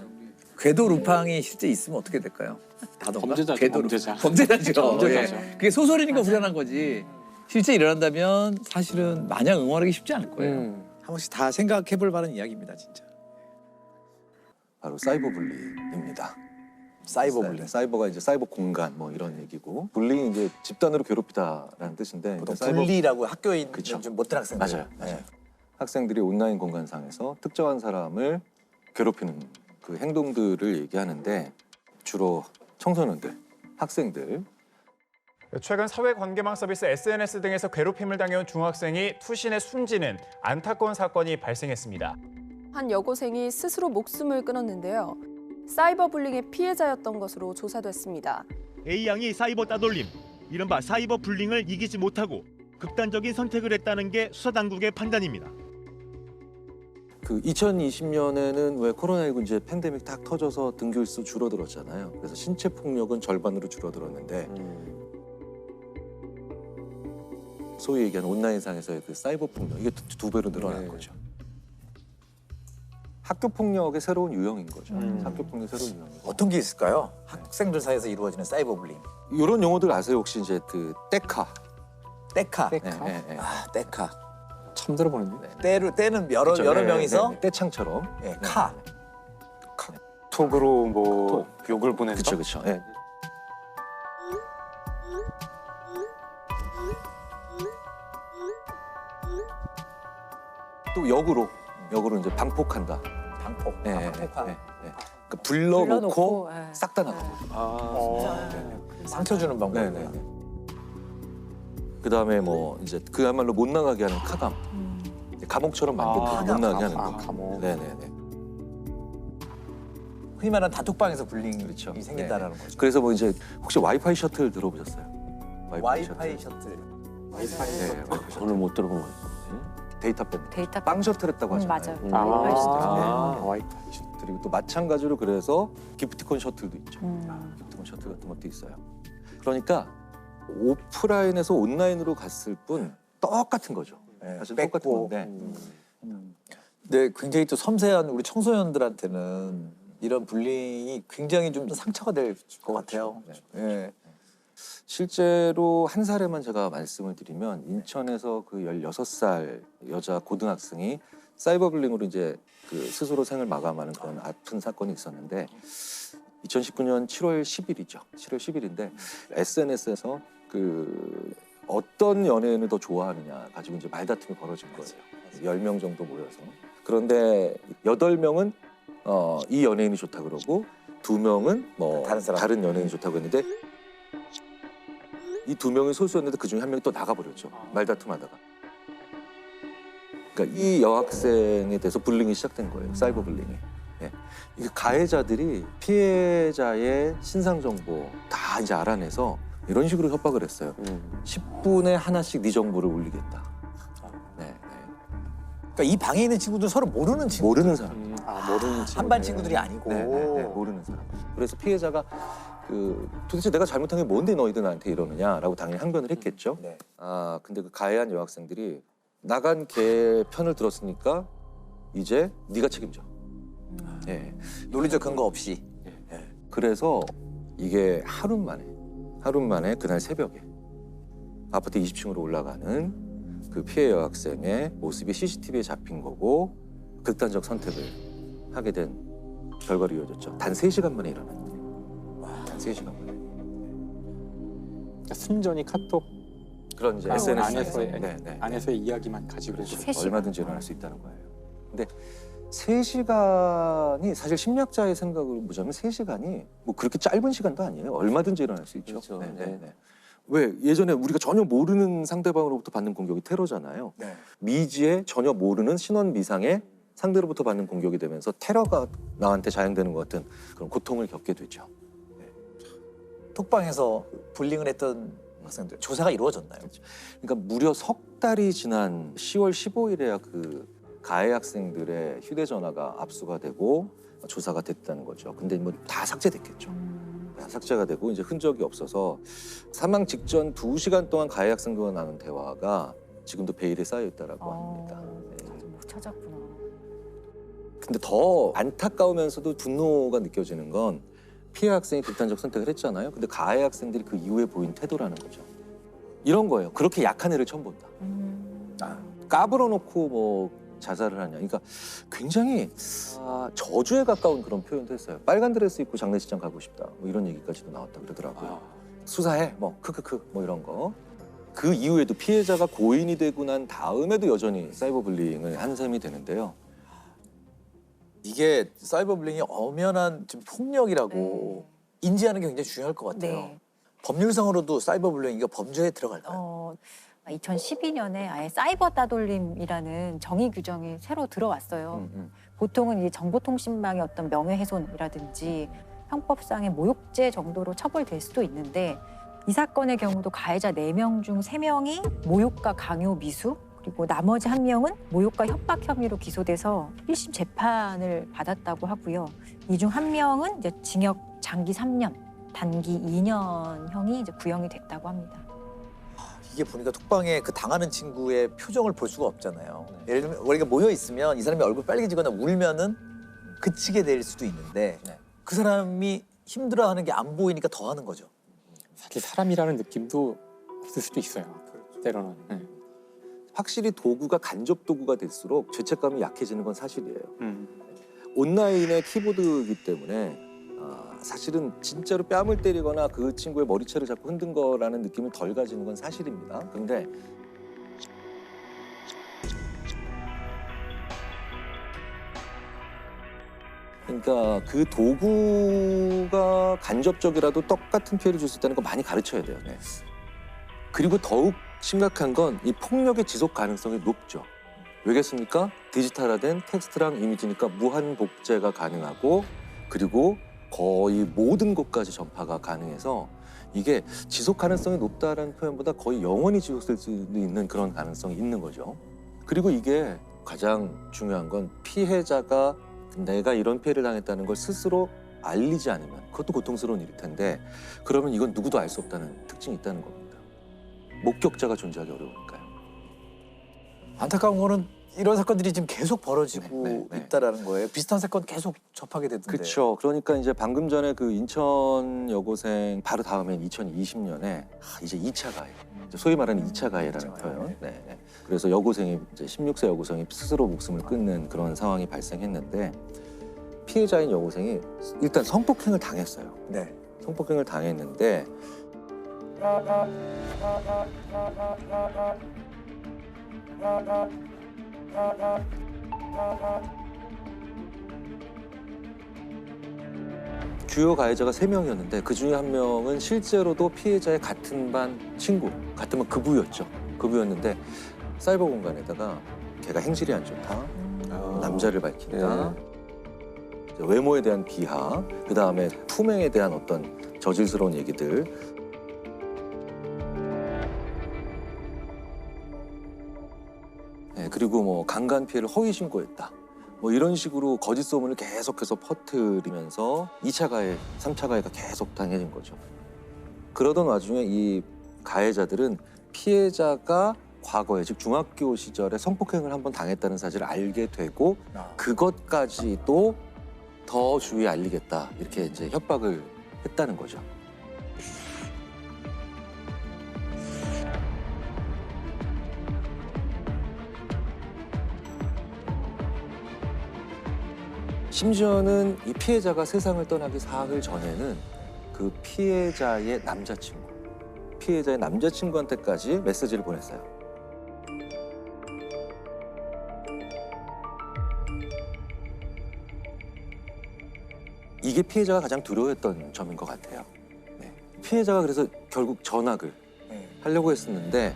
궤도 루팡이 실제 있으면 어떻게 될까요? 다던가? 범죄자죠, 궤도 범죄자. 범죄자죠. 범죄자죠. 예. 그게 소설이니까 후련한 거지. 실제 일어난다면 사실은 마냥 응원하기 쉽지 않을 거예요. 한 번씩 다 생각해 볼 만한 이야기입니다, 진짜. 바로 사이버 불리입니다. 사이버 불리. 사이버가 이제 사이버 공간 뭐 이런 얘기고 불리는 이제 집단으로 괴롭히다라는 뜻인데 불리라고 학교에 있는 그쵸. 좀 못된 학생들. 맞아요. 학생들이 온라인 공간상에서 특정한 사람을 괴롭히는 그 행동들을 얘기하는데 주로 청소년들, 학생들. 최근 사회관계망 서비스 SNS 등에서 괴롭힘을 당해온 중학생이 투신에 숨지는 안타까운 사건이 발생했습니다. 한 여고생이 스스로 목숨을 끊었는데요. 사이버 불링의 피해자였던 것으로 조사됐습니다. A양이 사이버 따돌림, 이른바 사이버 불링을 이기지 못하고 극단적인 선택을 했다는 게 수사당국의 판단입니다. 그 2020년에는 왜 코로나19 이제 팬데믹 딱 터져서 등교일수 줄어들었잖아요. 그래서 신체 폭력은 절반으로 줄어들었는데 소위 얘기하는 온라인상에서의 그 사이버 폭력 이게 두 배로 늘어난 거죠. 학교 폭력의 새로운 유형인 거죠. 학교 폭력 새로운 유형. 어떤 게 있을까요? 학생들 사이에서 이루어지는 사이버 불링. 이런 용어들 아세요? 혹시 이제 그 떼카. 떼카. 아, 떼카. 처음 들어보는데. 떼는 여러 명이서 떼창처럼. 카. 톡으로 뭐 욕을 보낸다. 그렇죠. 예. 또 역으로 이제 방폭한다. 방폭. 그러니까 불러놓고 싹 다 나가. 상처 주는 방법. 그다음에 뭐 이제 그야말로 못 나가게 하는 카감. 감옥처럼 만들고 못 나가게 하는 거. 감옥. 네네네. 흔히 말하는 단톡방에서 불링이 그렇죠. 생긴다라는 거죠. 그래서 뭐 이제 혹시 와이파이 셔틀 들어보셨어요? 와이파이 셔틀. 네, 오늘 못 들어본 거. 데이터 뺍니다. 빵 셔틀 했다고 하잖아요. 맞아요. 와이파이 셔틀. 그리고 또 마찬가지로 그래서 기프티콘 셔틀도 있죠. 기프티콘 셔틀 같은 것도 있어요. 그러니까 오프라인에서 온라인으로 갔을 뿐 똑같은 거죠. 사실 똑같은 건데. 근데 굉장히 또 섬세한 우리 청소년들한테는 이런 불링이 굉장히 좀 상처가 될 것 같아요. 예. 실제로 한 사례만 제가 말씀을 드리면 인천에서 그 16살 여자 고등학생이 사이버 불링으로 이제 그 스스로 생을 마감하는 그런 아픈 사건이 있었는데 2019년 7월 10일이죠. 7월 10일인데 SNS에서 그 어떤 연예인을 더 좋아하느냐 가지고 이제 말다툼이 벌어진 거예요. 10명 정도 모여서. 그런데 8명은 이 연예인이 좋다 그러고 2명은 뭐 다른 연예인이 좋다고 했는데 이 2명이 소수였는데 그 중에 1명이 또 나가버렸죠. 말다툼하다가. 그러니까 이 여학생에 대해서 불링이 시작된 거예요. 사이버 불링이. 예. 이게 가해자들이 피해자의 신상 정보 다 이제 알아내서 이런 식으로 협박을 했어요. 10분에 하나씩 네 정보를 올리겠다. 네. 그러니까 이 방에 있는 친구들은 서로 모르는 친구. 모르는 사람. 모르는 친구. 한반 친구들이 아니고. 네, 모르는 사람. 그래서 피해자가 도대체 내가 잘못한 게 뭔데 너희들 나한테 이러느냐라고 당연히 항변을 했겠죠. 근데 그 가해한 여학생들이 나간 걔 편을 들었으니까 이제 네가 책임져. 예. 논리적 근거 없이. 그래서 이게 하루 만에 그날 새벽에 아파트 20층으로 올라가는 그 피해 여학생의 모습이 CCTV에 잡힌 거고 극단적 선택을 하게 된 결과로 이어졌죠. 단 3시간 만에 일어난 일이에요. 단 3시간 만에. 순전히 카톡 그런 이제 SNS 안에서의 이야기만 가지고 얼마든지 일어날 수 있다는 거예요. 근데 3시간이 사실 심리학자의 생각을 보자면 3시간이 뭐 그렇게 짧은 시간도 아니에요. 얼마든지 일어날 수 있죠. 그렇죠. 왜 예전에 우리가 전혀 모르는 상대방으로부터 받는 공격이 테러잖아요. 미지에 전혀 모르는 신원 미상의 상대로부터 받는 공격이 되면서 테러가 나한테 자행되는 것 같은 그런 고통을 겪게 되죠. 톡방에서 불링을 했던 학생들 조사가 이루어졌나요? 그러니까 무려 석 달이 지난 10월 15일에야 그 가해 학생들의 휴대전화가 압수가 되고 조사가 됐다는 거죠. 근데 뭐 다 삭제됐겠죠. 다 삭제가 되고 이제 흔적이 없어서 사망 직전 2시간 동안 가해 학생들과 나눈 대화가 지금도 베일에 쌓여 있다라고 합니다. 못 찾았구나. 근데 더 안타까우면서도 분노가 느껴지는 건 피해 학생이 극단적 선택을 했잖아요. 근데 가해 학생들이 그 이후에 보인 태도라는 거죠. 이런 거예요. 그렇게 약한 애를 처음 본다. 까불어놓고 뭐 자살을 하냐. 그러니까 굉장히 저주에 가까운 그런 표현도 했어요. 빨간 드레스 입고 장례식장 가고 싶다. 뭐 이런 얘기까지도 나왔다 그러더라고요. 수사해. 뭐 크크크 뭐 이런 거. 그 이후에도 피해자가 고인이 되고 난 다음에도 여전히 사이버 불링을 한 셈이 되는데요. 이게 사이버 불링이 엄연한 좀 폭력이라고 인지하는 게 굉장히 중요할 것 같아요. 법률상으로도 사이버 불링 이거 범죄에 들어갈까요? 2012년에 아예 사이버 따돌림이라는 정의 규정이 새로 들어왔어요. 보통은 이 정보통신망의 어떤 명예훼손이라든지 형법상의 모욕죄 정도로 처벌될 수도 있는데 이 사건의 경우도 가해자 4명 중 3명이 모욕과 강요 미수 그리고 나머지 1명은 모욕과 협박 혐의로 기소돼서 1심 재판을 받았다고 하고요. 이 중 1명은 이제 징역 장기 3년, 단기 2년형이 이제 구형이 됐다고 합니다. 이게 보니까 톡방에 그 당하는 친구의 표정을 볼 수가 없잖아요. 예를 들면 우리가 모여 있으면 이 사람이 얼굴 빨개지거나 울면은 그치게 될 수도 있는데 그 사람이 힘들어하는 게 안 보이니까 더 하는 거죠. 사실 사람이라는 느낌도 없을 수도 있어요. 때로는. 확실히 도구가 간접 도구가 될수록 죄책감이 약해지는 건 사실이에요. 온라인의 키보드이기 때문에 사실은 진짜로 뺨을 때리거나 그 친구의 머리채를 잡고 흔든 거라는 느낌을 덜 가지는 건 사실입니다. 그런데 그러니까 그 도구가 간접적이라도 똑같은 피해를 줄 수 있다는 거 많이 가르쳐야 돼요. 그리고 더욱 심각한 건 이 폭력의 지속 가능성이 높죠. 왜겠습니까? 디지털화된 텍스트랑 이미지니까 무한 복제가 가능하고 그리고 거의 모든 곳까지 전파가 가능해서 이게 지속 가능성이 높다는 표현보다 거의 영원히 지속될 수 있는 그런 가능성이 있는 거죠. 그리고 이게 가장 중요한 건 피해자가 내가 이런 피해를 당했다는 걸 스스로 알리지 않으면 그것도 고통스러운 일일 텐데 그러면 이건 누구도 알 수 없다는 특징이 있다는 겁니다. 목격자가 존재하기 어려우니까요. 안타까운 거는 이런 사건들이 지금 계속 벌어지고 있다라는 거예요. 비슷한 사건 계속 접하게 되던데. 그렇죠. 그러니까 이제 방금 전에 그 인천 여고생 바로 다음엔 2020년에 이제 2차 가해. 소위 말하는 2차 가해라는 표현. 그래서 여고생이 이제 16세 여고생이 스스로 목숨을 끊는 그런 상황이 발생했는데 피해자인 여고생이 일단 성폭행을 당했어요. 성폭행을 당했는데 주요 가해자가 3명이었는데 그중에 1명은 실제로도 피해자의 같은 반 친구, 같은 반 급우였죠. 급우였는데 사이버 공간에다가 걔가 행실이 안 좋다, 남자를 밝힌다, 외모에 대한 비하, 그다음에 품행에 대한 어떤 저질스러운 얘기들. 네, 그리고 뭐 강간 피해를 허위 신고했다. 뭐 이런 식으로 거짓 소문을 계속해서 퍼뜨리면서 2차 가해, 3차 가해가 계속 당해진 거죠. 그러던 와중에 이 가해자들은 피해자가 과거에, 즉 중학교 시절에 성폭행을 한번 당했다는 사실을 알게 되고 그것까지도 더 주위에 알리겠다, 이렇게 이제 협박을 했다는 거죠. 심지어는 이 피해자가 세상을 떠나기 사흘 전에는 그 피해자의 남자친구한테까지 메시지를 보냈어요. 이게 피해자가 가장 두려워했던 점인 것 같아요. 네. 피해자가 그래서 결국 전학을 하려고 했었는데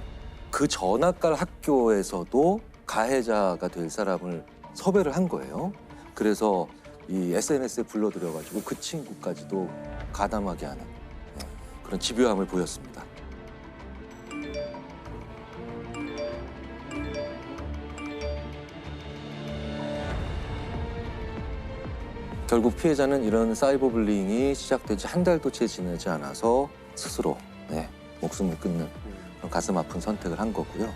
그 전학 갈 학교에서도 가해자가 될 사람을 섭외를 한 거예요. 그래서 이 SNS에 불러들여가지고 그 친구까지도 가담하게 하는 그런 집요함을 보였습니다. 결국 피해자는 이런 사이버 불링이 시작된 지 한 달도 채 지나지 않아서 스스로 목숨을 끊는 그런 가슴 아픈 선택을 한 거고요.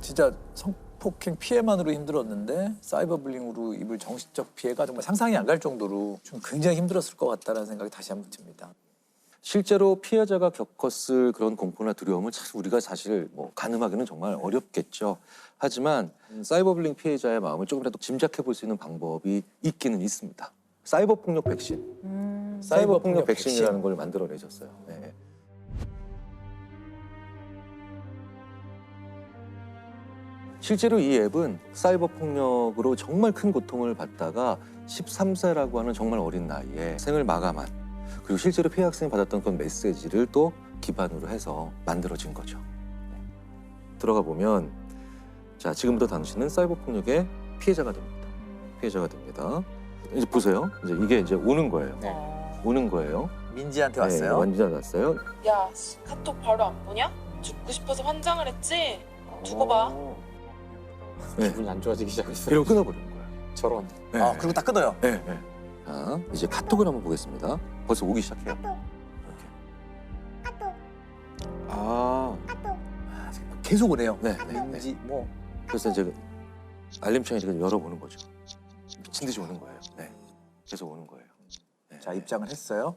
진짜 성폭행 피해만으로 힘들었는데 사이버 불링으로 입을 정신적 피해가 정말 상상이 안 갈 정도로 좀 굉장히 힘들었을 것 같다는 생각이 다시 한번 듭니다. 실제로 피해자가 겪었을 그런 공포나 두려움을 우리가 사실 뭐 가늠하기는 정말 어렵겠죠. 하지만 사이버 불링 피해자의 마음을 조금이라도 짐작해 볼 수 있는 방법이 있기는 있습니다. 사이버 폭력 백신. 사이버 폭력 백신이라는 걸 만들어내셨어요. 네. 실제로 이 앱은 사이버 폭력으로 정말 큰 고통을 받다가 13세라고 하는 정말 어린 나이에 생을 마감한, 그리고 실제로 피해 학생이 받았던 그런 메시지를 또 기반으로 해서 만들어진 거죠. 들어가 보면 자, 지금부터 당신은 사이버 폭력의 피해자가 됩니다. 피해자가 됩니다. 이제 보세요. 이제 이게 이제 오는 거예요. 오는 거예요. 민지한테 왔어요? 민지한테 왔어요. 야, 카톡 바로 안 보냐? 죽고 싶어서 환장을 했지? 두고 봐. 기분이 안 좋아지기 시작했어요. 이러고 끊어버리는 거야. 저런. 아, 그리고 딱 끊어요. 네. 자, 이제 카톡을 한번 보겠습니다. 벌써 오기 시작해요. 계속 오네요. 네. 민지 뭐. 그래서 이제 알림창이 지금 열어보는 거죠. 미친 듯이 오는 거예요. 네. 계속 오는 거예요. 네. 자, 입장을 했어요.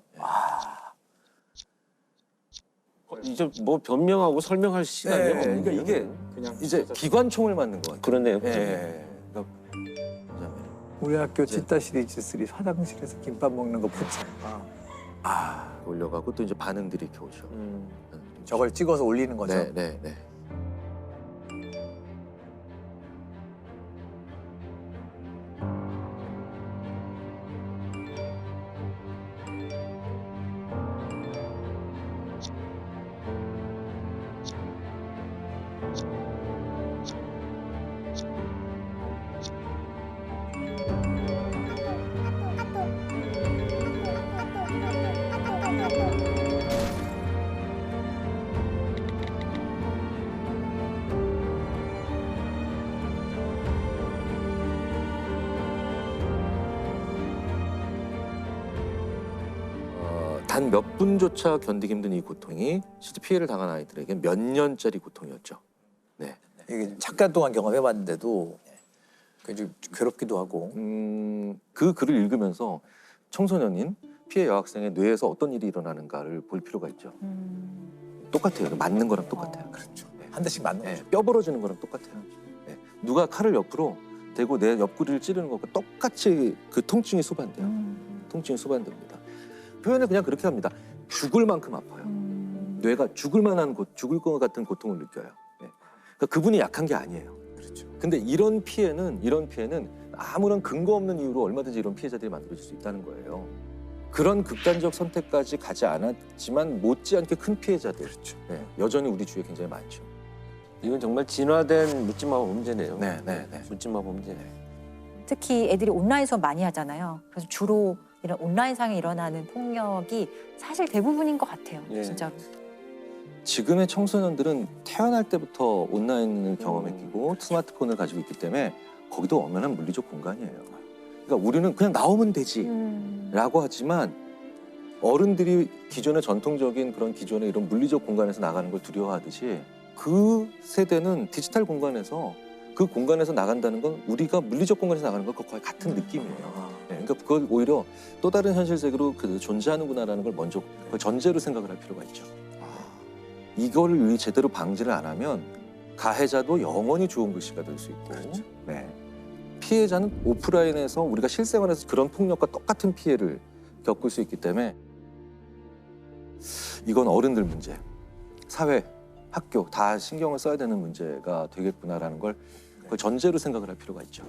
이제 뭐 변명하고 설명할 시간이 없는 그러니까 이게 그냥 이제 기관총을 맞는 것 같아요. 그러네요. 그러니까 우리 학교 치타 시리즈 3 화장실에서 김밥 먹는 거 붙여. 올려가고 또 이제 반응들이 이렇게 오죠. 저걸 찍어서 올리는 거죠. 네. 단 몇 분조차 견디기 힘든 이 고통이 실제 피해를 당한 아이들에게 몇 년짜리 고통이었죠. 네. 이게 잠깐 동안 경험해봤는데도 굉장히 괴롭기도 하고. 그 글을 읽으면서 청소년인 피해 여학생의 뇌에서 어떤 일이 일어나는가를 볼 필요가 있죠. 똑같아요. 맞는 거랑 똑같아요. 그렇죠. 한 대씩 맞는 거죠. 뼈 부러지는 거랑 똑같아요. 네. 누가 칼을 옆으로 대고 내 옆구리를 찌르는 것과 똑같이 그 통증이 수반돼요. 통증이 수반됩니다. 표현을 그냥 그렇게 합니다. 죽을 만큼 아파요. 뇌가 죽을 만한 죽을 것 같은 고통을 느껴요. 네. 그러니까 그분이 약한 게 아니에요. 그렇죠. 근데 이런 피해는 아무런 근거 없는 이유로 얼마든지 이런 피해자들이 만들어질 수 있다는 거예요. 그런 극단적 선택까지 가지 않았지만 못지않게 큰 피해자들 네, 여전히 우리 주위에 굉장히 많죠. 이건 정말 진화된 묻지마 범죄네요. 네. 묻지마 범죄. 특히 애들이 온라인에서 많이 하잖아요. 그래서 주로 이런 온라인상에 일어나는 폭력이 사실 대부분인 것 같아요. 진짜로. 지금의 청소년들은 태어날 때부터 온라인을 경험했고 스마트폰을 가지고 있기 때문에 거기도 엄연한 물리적 공간이에요. 그러니까 우리는 그냥 나오면 되지라고 하지만 어른들이 기존의 전통적인 그런 기존의 이런 물리적 공간에서 나가는 걸 두려워하듯이 그 세대는 디지털 공간에서 그 공간에서 나간다는 건 우리가 물리적 공간에서 나가는 것과 거의 같은 느낌이에요. 네, 그러니까 그걸 오히려 또 다른 현실 세계로 존재하는구나라는 걸 먼저 그걸 전제로 생각을 할 필요가 있죠. 이거를 제대로 방지를 안 하면 가해자도 영원히 좋은 글씨가 될 수 있고 네. 피해자는 오프라인에서 우리가 실생활에서 그런 폭력과 똑같은 피해를 겪을 수 있기 때문에 이건 어른들 문제, 사회, 학교 다 신경을 써야 되는 문제가 되겠구나라는 걸 그걸 전제로 생각을 할 필요가 있죠.